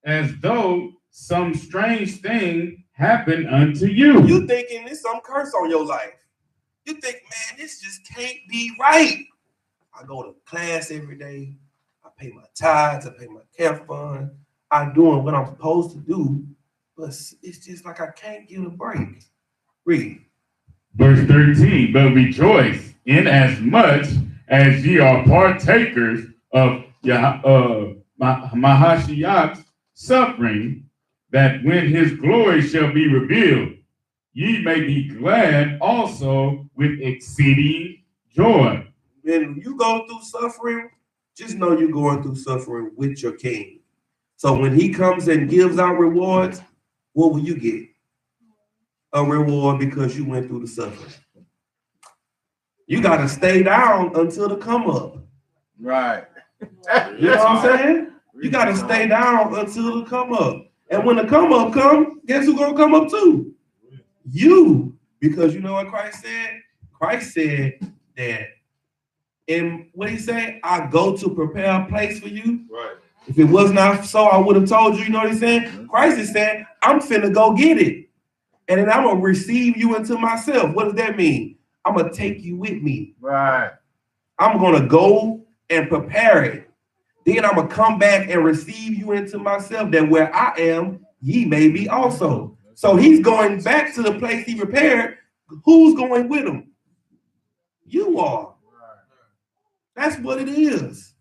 As though some strange thing happened unto you. You thinking there's some curse on your life. You think, man, this just can't be right. I go to class every day. I pay my tithes. I pay my camp fund. I'm doing what I'm supposed to do. But it's just like I can't get a break. Read. Verse 13, but rejoice in as much as ye are partakers of Mahashiach's suffering, that when his glory shall be revealed, ye may be glad also with exceeding joy. When you go through suffering, just know you're going through suffering with your king. So when he comes and gives out rewards, what will you get? A reward because you went through the suffering. You got to stay down until the come up. Right. You know what I'm saying? You got to stay down until the come up. And when the come up come, guess who's going to come up too? You. Because you know what Christ said? Christ said that, and what he said? I go to prepare a place for you. Right. If it was not so, I would have told you. You know what he's saying? Christ is saying, I'm finna go get it. And then I'm going to receive you into myself. What does that mean? I'm going to take you with me. Right. I'm going to go and prepare it. Then I'm going to come back and receive you into myself, that where I am, ye may be also. So he's going back to the place he prepared. Who's going with him? You are. That's what it is.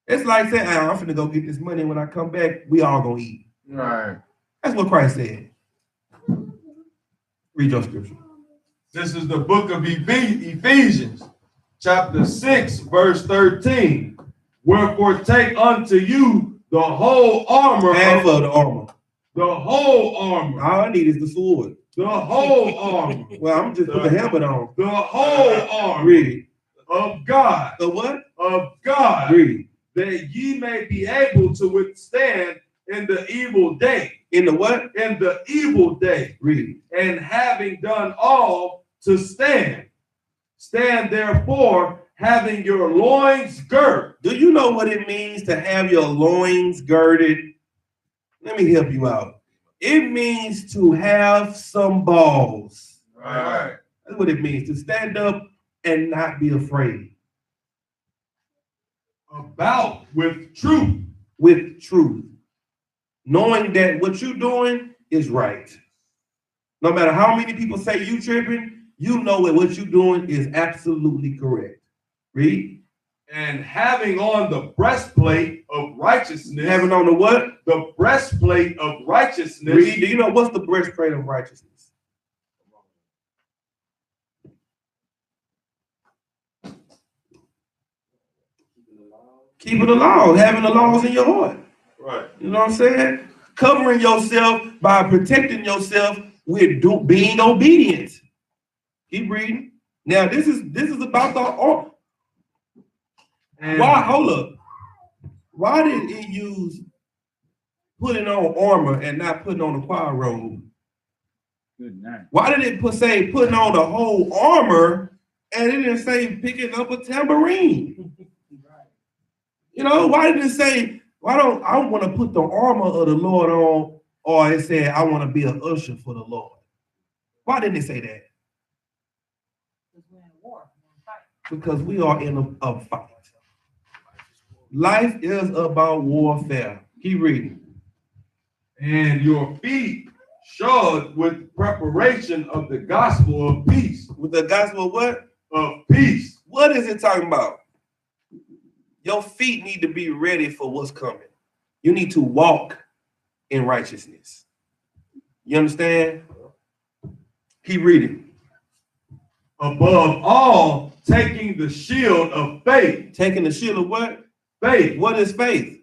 It's like saying, I'm finna go get this money. When I come back, we all gonna eat. Right. That's what Christ said. Read your scripture. This is the book of Ephesians, chapter 6, verse 13. Wherefore take unto you the whole armor. And for the armor. The whole armor. All I need is the sword. The whole armor. Well, I'm just put the helmet on. The whole armor. Read. Of God. The what? Of God. Read. That ye may be able to withstand in the evil day. In the what? In the evil day. Read. And having done all to stand. Stand therefore, having your loins girt. Do you know what it means to have your loins girded? Let me help you out. It means to have some balls. Right. That's what it means, to stand up and not be afraid. About with truth. With truth. Knowing that what you're doing is right. No matter how many people say you tripping, you know that what you're doing is absolutely correct. Read. And having on the breastplate of righteousness. Having on the what? The breastplate of righteousness. Read. Do you know what's the breastplate of righteousness? Keeping the law, having the laws in your heart. Right. You know what I'm saying? Covering yourself by protecting yourself with being obedient. Keep reading. Now this is about the armor. Why? Hold up. Why did it use putting on armor and not putting on the choir robe? Good night. Why did it say putting on the whole armor and it didn't say picking up a tambourine? You know, why did it say, why don't I want to put the armor of the Lord on, or it said I want to be an usher for the Lord? Why didn't it say that? Because we are in a fight. Life is about warfare. Keep reading. And your feet shod with preparation of the gospel of peace. With the gospel of what? Of peace. What is it talking about? Your feet need to be ready for what's coming. You need to walk in righteousness. You understand? Keep reading. Above all, taking the shield of faith. Taking the shield of what? Faith. What is faith?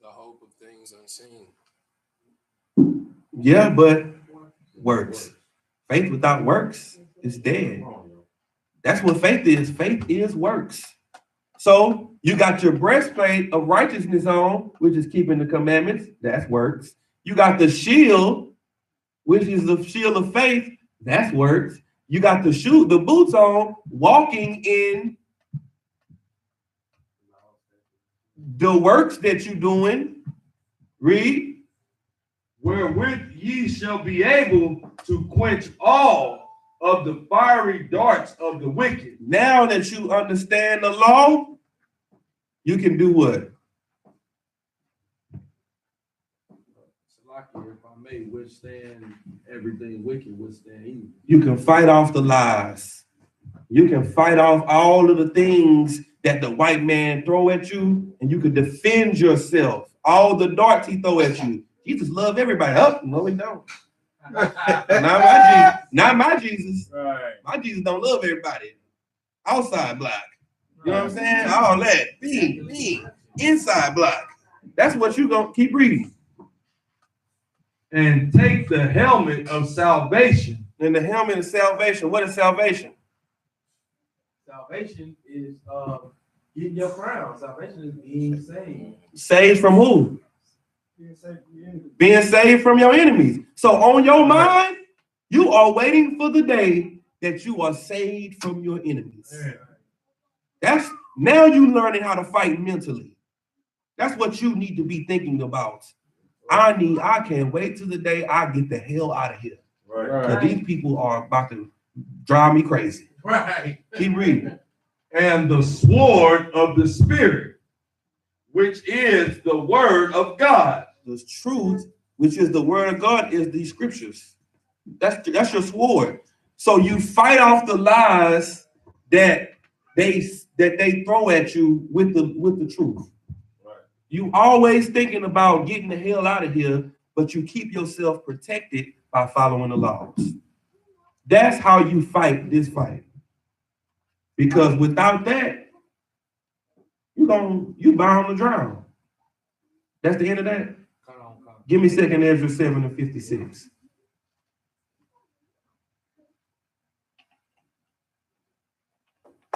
The hope of things unseen. Yeah, but works. Faith without works is dead. That's what faith is. Faith is works. So you got your breastplate of righteousness on, which is keeping the commandments. That's works. You got the shield, which is the shield of faith. That's works. You got the boots on, walking in the works that you're doing. Read. Wherewith ye shall be able to quench all of the fiery darts of the wicked. Now that you understand the law, you can do what? If I may withstand everything wicked, withstand evil. You can fight off the lies. You can fight off all of the things that the white man throw at you, and you can defend yourself. All the darts he throw at you, Jesus loved everybody. Oh, no, he don't. Not my Jesus. Not my Jesus. Right. My Jesus don't love everybody. Outside block. You know what I'm saying? All that. Me. Inside block. That's what you gonna keep reading. And take the helmet of salvation. And the helmet of salvation. What is salvation? Salvation is getting your crown. Salvation is being saved. Saved from who? Being saved from your enemies. So on your mind, you are waiting for the day that you are saved from your enemies. That's now you learning how to fight mentally. That's what you need to be thinking about. I can't wait till the day I get the hell out of here. Right. These people are about to drive me crazy. Right. Keep reading. And the sword of the Spirit, which is the word of God. The truth, which is the word of God, is these scriptures. That's your sword. So you fight off the lies that they throw at you with the truth. Right. You always thinking about getting the hell out of here, but you keep yourself protected by following the laws. That's how you fight this fight. Because without that, you bound to drown. That's the end of that. Give me 2 Ezra 7:56.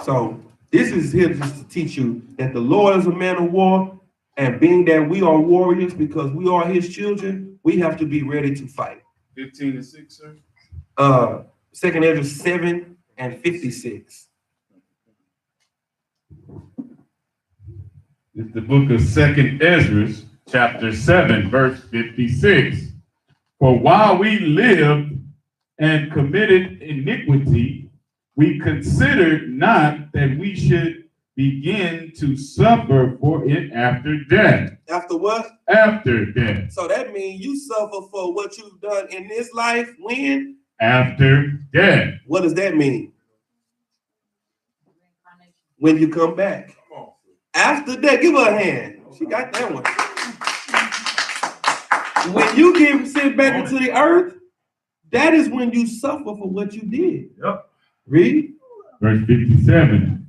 So this is here just to teach you that the Lord is a man of war, and being that we are warriors because we are his children, we have to be ready to fight. 15:6, sir. 2 Ezra 7:56. It's the book of 2 Ezra, chapter 7, verse 56. For while we lived and committed iniquity, we considered not that we should begin to suffer for it after death. After what? After death. So that means you suffer for what you've done in this life when? After death. What does that mean? When you come back. After death, give her a hand. She got that one. When you get sent back into the earth, that is when you suffer for what you did. Yep. Read. Verse 57.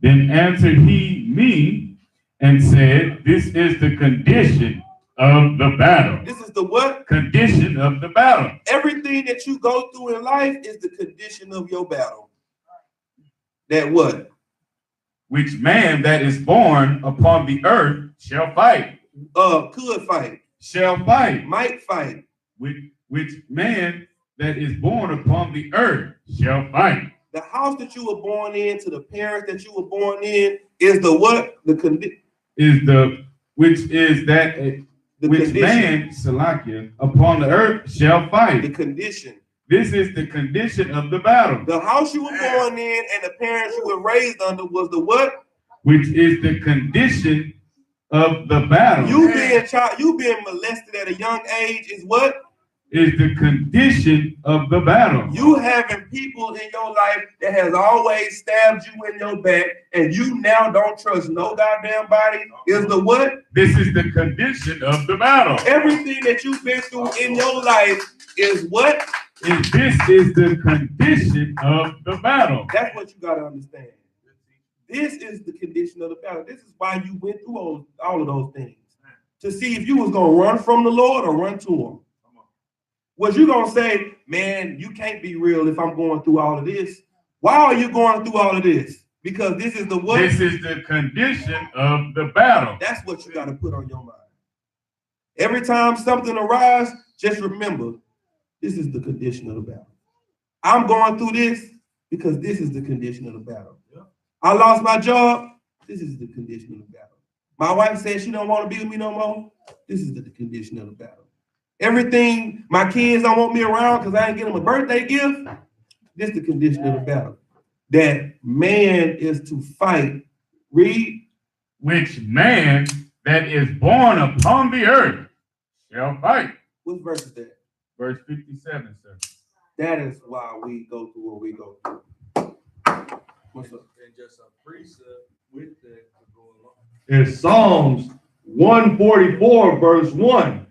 Then answered he me and said, this is the condition of the battle. This is the what? Condition of the battle. Everything that you go through in life is the condition of your battle. That what? Which man that is born upon the earth shall fight. Could fight. Shall fight. Might fight. Which man that is born upon the earth shall fight. The house that you were born in, to the parents that you were born in, is the what? The condition. Is the which is that the which condition. Man, Salakia, upon the earth shall fight. The condition. This is the condition of the battle. The house you were born in and the parents you were raised under was the what? Which is the condition of the battle. You being molested at a young age is what? Is the condition of the battle. You having people in your life that has always stabbed you in your back, and you now don't trust no goddamn body is the what? This is the condition of the battle. Everything that you've been through in your life is what? This is the condition of the battle. That's what you got to understand. This is the condition of the battle. This is why you went through all of those things. To see if you was going to run from the Lord or run to him. Was you going to say, man, you can't be real if I'm going through all of this? Why are you going through all of this? Because this is the what? This is the condition of the battle. That's what you got to put on your mind. Every time something arises, just remember, this is the condition of the battle. I'm going through this because this is the condition of the battle. I lost my job. This is the condition of the battle. My wife said she don't want to be with me no more. This is the condition of the battle. Everything, my kids don't want me around because I ain't get them a birthday gift. This is the condition of the battle. That man is to fight. Read. Which man that is born upon the earth shall fight. What verse is that? Verse 57, sir. That is why we go through what we go through. What's up? And just a precept with that going on. In Psalms 144, verse 1.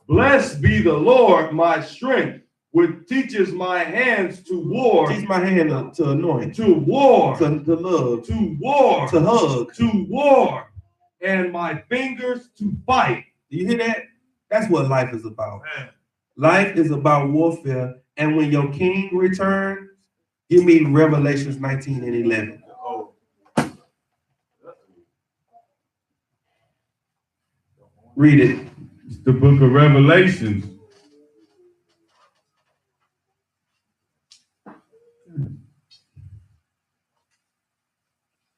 Blessed be the Lord, my strength, which teaches my hands to war. Teach my hand to anoint. To war. To love. To war. To hug. To war. And my fingers to fight. Do you hear that? That's what life is about. Man. Life is about warfare. And when your king returns, give me Revelations 19 and 11. Oh. Read it. It's the book of Revelations.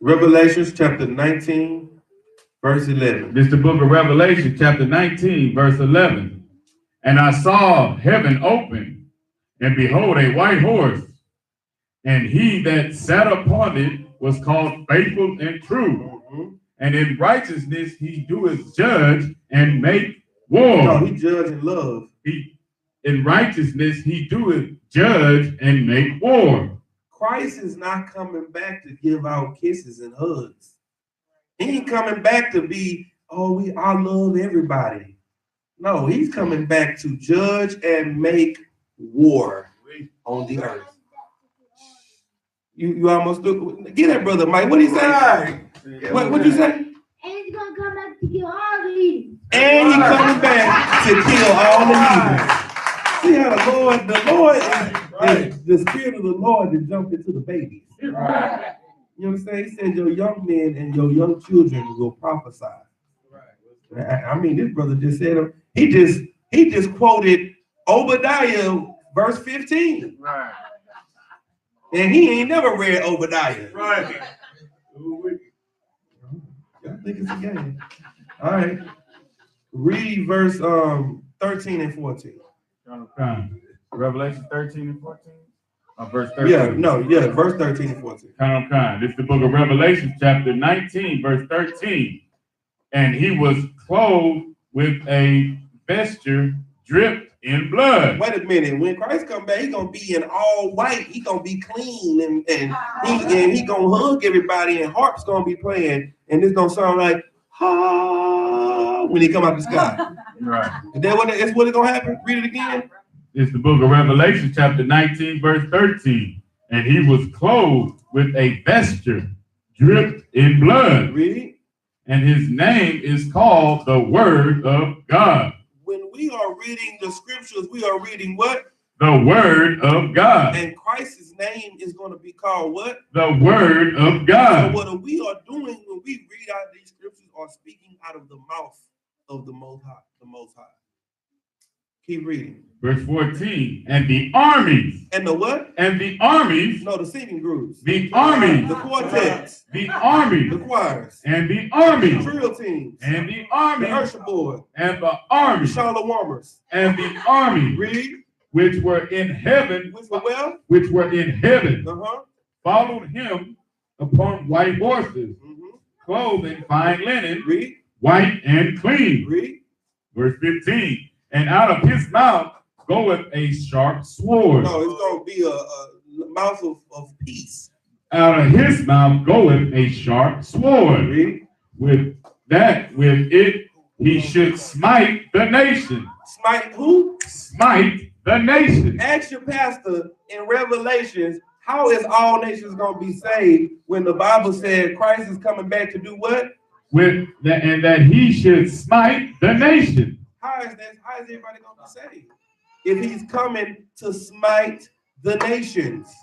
Revelations chapter 19, verse 11. This is the book of Revelation, chapter 19, verse 11. And I saw heaven open, and behold, a white horse, and he that sat upon it was called Faithful and True. And in righteousness he doeth judge and make war. No, he judge and love. In righteousness he doeth judge and make war. Christ is not coming back to give out kisses and hugs. He ain't coming back to be, I love everybody. No, he's coming back to judge and make war on the earth. You almost get that, brother Mike. What did he say? Right. What you say? And he's gonna come back to kill all the evil. And he coming back to kill all the evil. See how the Lord is the spirit of the Lord that jumped into the babies. Right. You understand? He said your young men and your young children will prophesy. Right. I mean, this brother just said he just quoted Obadiah verse 15. Right. And he ain't never read Obadiah. Right. I think it's a game. All right. Read verse 13 and 14. Revelation 13 and 14? Verse 13. Verse 13 and 14. This is the book of Revelation, chapter 19, verse 13. And he was clothed with a vesture dripped in blood. Wait a minute. When Christ come back, he gonna be in all white. He gonna be clean and he gonna hug everybody and harp's gonna be playing and it's gonna sound like when he come out the sky. Right. That's what it's gonna happen. Read it again. It's the book of Revelation, chapter 19, verse 13. And he was clothed with a vesture dripped in blood. Read. And his name is called the Word of God. When we are reading the scriptures, we are reading what? The Word of God. And Christ's name is going to be called what? The Word of God. So what we are doing when we read out these scriptures are speaking out of the mouth of the Most High. Keep reading. Verse 14. And the armies. And the what? And the armies. No, the singing groups. The armies. The quartets. The armies. The choirs. And the armies. The drill teams. And the armies. The usher board. And the armies. The Shalawamers. And the armies. Read. Which were in heaven. Which were in heaven. Uh-huh. Followed him upon white horses. Clothed in fine linen. Read. White and clean. Read. Verse 15. And out of his mouth goeth a sharp sword. No, it's going to be a mouth of peace. Out of his mouth goeth a sharp sword. Read. With it he should smite the nation. Smite who? Smite the nation. Ask your pastor in Revelations, how is all nations going to be saved when the Bible said Christ is coming back to do what? And that he should smite the nation. How is everybody going to be saved? If he's coming to smite the nations.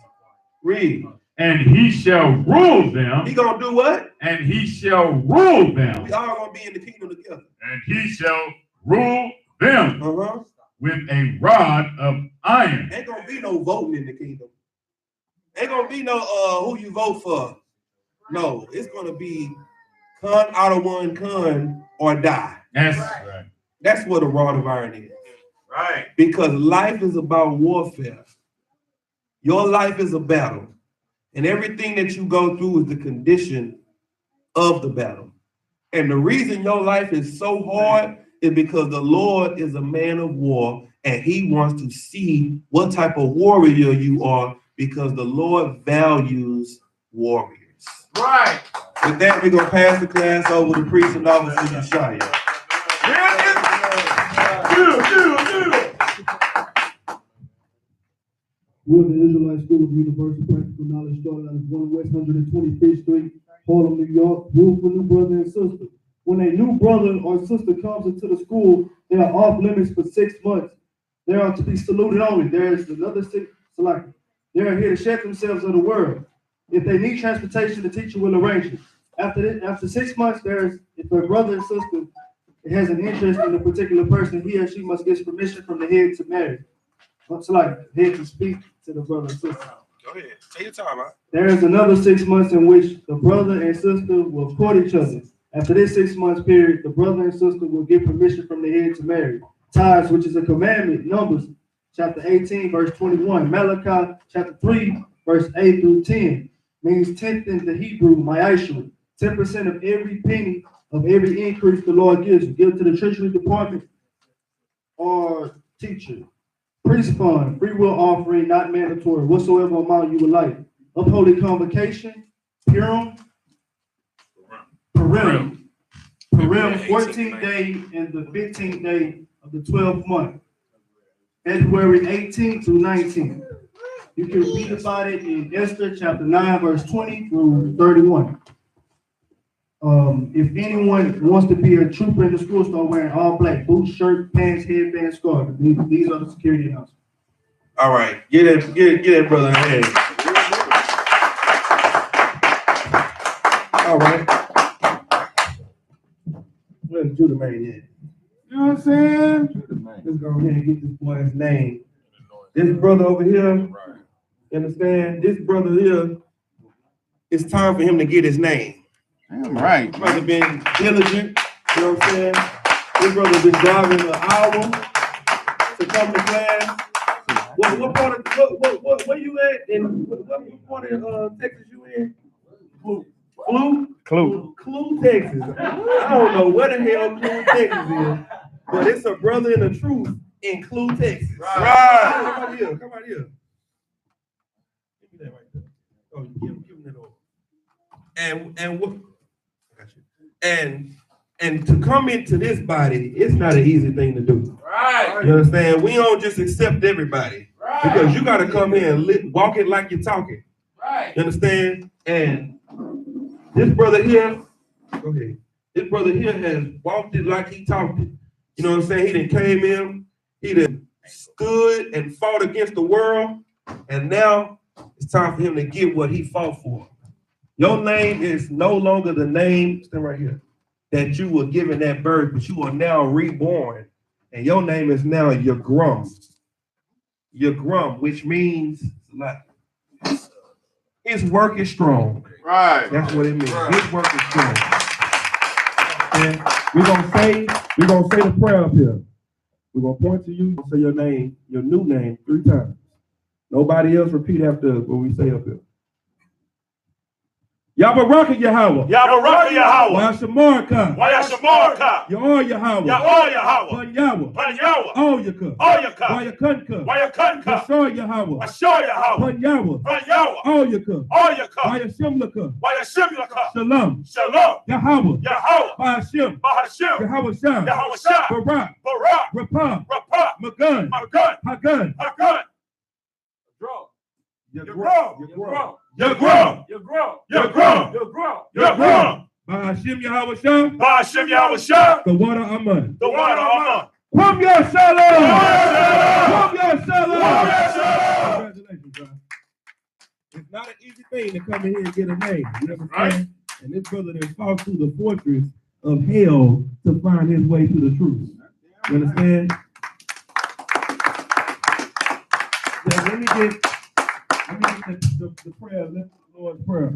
Read. And he shall rule them. He going to do what? And he shall rule them. We all going to be in the kingdom together. And he shall rule them with a rod of iron. Ain't going to be no voting in the kingdom. Ain't going to be no who you vote for. No, it's going to be con out of one con or die. That's right. That's what a rod of iron is. Right. Because life is about warfare. Your life is a battle. And everything that you go through is the condition of the battle. And the reason your life is so hard is because the Lord is a man of war and he wants to see what type of warrior you are because the Lord values warriors. Right. With that, we're going to pass the class over to Priest and Officer Yeshaya. Yeah. We're the Israelite School of Universal Practical Knowledge, started out of 1 West 125th Street, Harlem, New York. Room for new brother and sister. When a new brother or sister comes into the school, they are off limits for 6 months. They are to be saluted only. There is another select. They are here to shed themselves of the world. If they need transportation, the teacher will arrange it. After 6 months, if a brother and sister has an interest in a particular person, he or she must get permission from the head to marry. Head to speak to the brother and sister. Go ahead. Take your time, man. There is another 6 months in which the brother and sister will court each other. After this 6 months period, the brother and sister will get permission from the head to marry. Tithes, which is a commandment, Numbers chapter 18, verse 21. Malachi chapter 3, verse 8 through 10, means tenth in the Hebrew, I.S.U.P.K. 10% of every penny of every increase the Lord gives you. Give to the treasury department or teacher. Priest fund, free will offering, not mandatory, whatsoever amount you would like. Upholy convocation, Purim, 14th day and the 15th day of the 12th month, February 18th through 19th. You can read about it in Esther chapter 9, verse 20 through 31. If anyone wants to be a trooper in the school, start wearing all black boots, shirt, pants, headband, scarf. These are the security announcements. All right, get that brother a hand. All right. Where's Judah man at? You know what I'm saying? Let's go ahead and get this boy's name. This brother over here, you understand? This brother here, it's time for him to get his name. Damn right. Brother been diligent, you know what I'm saying? This brother been driving an hour to come to class. What part of where you at? And what part of Texas you in? Clue, Texas. I don't know what the hell Clue, Texas is, but it's a brother in the truth in Clue, Texas. Right. Come out here. Give me that right there. Oh, give him that over. And what? I got you. And to come into this body, it's not an easy thing to do. Right. You understand? We don't just accept everybody. Right. Because you got to come here and walk it like you're talking. Right. You understand? And this brother here, go ahead. This brother here has walked it like he talked it. You know what I'm saying? He done came in, he done stood and fought against the world, and now it's time for him to get what he fought for. Your name is no longer the name, stand right here, that you were given at birth, but you are now reborn, and your name is now YAHANNA. YAHANNA, which means like his work is strong. Right. That's what it means. Right. His work is strong. And we're gonna say the prayer up here. We're gonna point to you, say your name, your new name 3 times. Nobody else repeat after us what we say up here. Yabaraka Yahweh. Yabaraka Yahweh. YAHANNA. YAHANNA. Yahweh Yahweh. Yahweh. Pan Yahweh. Pan Yahweh. All-Yaka. YAHANNA. YAHANNA. Ashar Yahweh. Ashar Yahweh. Pan Yahweh. Pan Yahweh. All-Yaka. YAHANNA. YAHANNA. Shalom. Shalom. Yahweh. Yahweh. Bahashim. Bahashim. Yahweh Shah. Yahweh Shah. Barak. Barak. Rapah. Rapah. Magun. Magun. Hagun. Hagun. Draw. YAHANNA. Bahashim Yahweh Shah. Bahashim Yahweh Shah. The water Aman. The water Aman. Pum your Shalom. Pum your Shalom. Congratulations, bro. It's not an easy thing to come in here and get a name. You know what I'm saying? And this brother that fought through the fortress of hell to find his way to the truth. You understand? So let me get the prayer. Let's do the Lord's Prayer.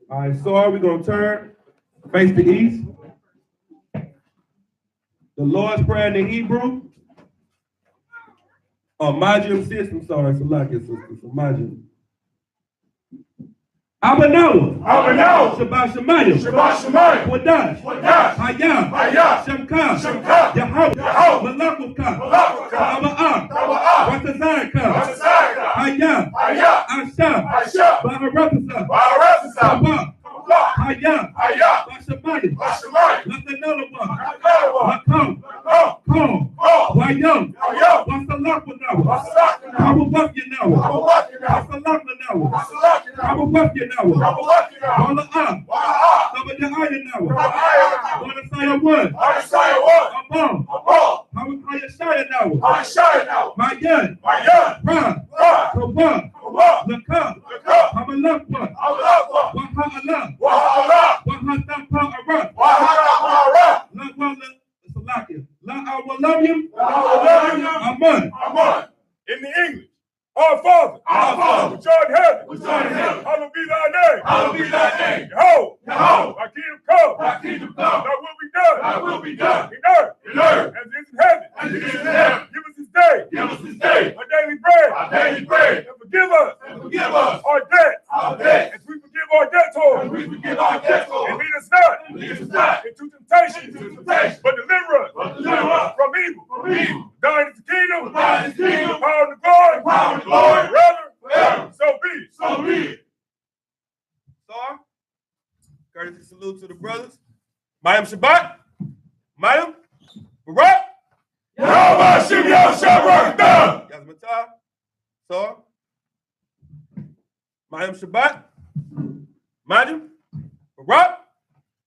All right, so we're going to turn, face the east. The Lord's Prayer in the Hebrew. Majum system, sorry, Salaki system, Majum. Abanawa. Shabbat Shemayim. Wadash. Hayah. Shemka. Yahweh. Malakukah. Aba'ah. Watazayakah. Hayah. Ashah. Baharatasa. Sabah. Hayah. Hayah. Bashamaya. Bashamaya. Lakanalawa. Lakanalawa. Lakam. Lakam. Kom. Wayam. Wayam. Wasalakanawa. Wasalakanawa. Kawabafyanawa. Kawabafyanawa. Wasalakanawa. Wasalakanawa. Kawabafyanawa. Kawabafyanawa. Wala'a. Wala'a. Kabadayanawa. Kabadayanawa. Wanasaya one. Wanasaya one. Abam. Abam. Hayashayanawa. Hayashayanawa. Mayan. Mayan. Ra. Ra. Kabah. Kabah. Lakam. Lakam. Hamalakwa. Hamalakwa. Waha'ala. Waha'ala. Wahatapa'ara. Waha'ala. Salakia. La'awalamyam. La'awalamyam. Aman. Aman. In the English, our Father, which art in heaven, hallowed be thy name. Hallowed be thy name. Behold, Behold, thy kingdom come. thy kingdom come. Thy will be done. Thy will be done. In earth, In earth, as it is in heaven. as it is in heaven. Give us this day Give us this day our daily bread. our daily bread. And forgive us And forgive us our debts. our debts. As we forgive our debtors. And we forgive our debtors. And lead us not And lead us not into temptation. into temptation. But deliver us But deliver us from evil. from evil. Thine is the kingdom. Thine is the kingdom. Power and the glory. Power and the glory. Forever. Forever. So be it. So be it. Sir, courtesy salute to the brothers. Mayim Shabbat. Mayim. Barak. Yahweh Hashem Yahshua Barakah. Yazmatah. Sir. Mayim Shabbat. Mayim. Barak.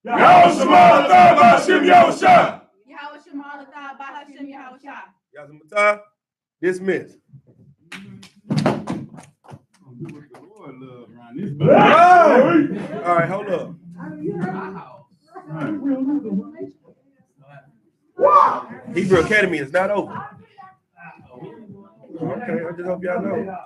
Yahweh Shema Hashem Yahshua. Yahweh Shema Alakah, Bahashem Yahweh. Yazmatah. Dismissed. All right, hold up. Hebrew Academy is not over. Okay, I just hope y'all know.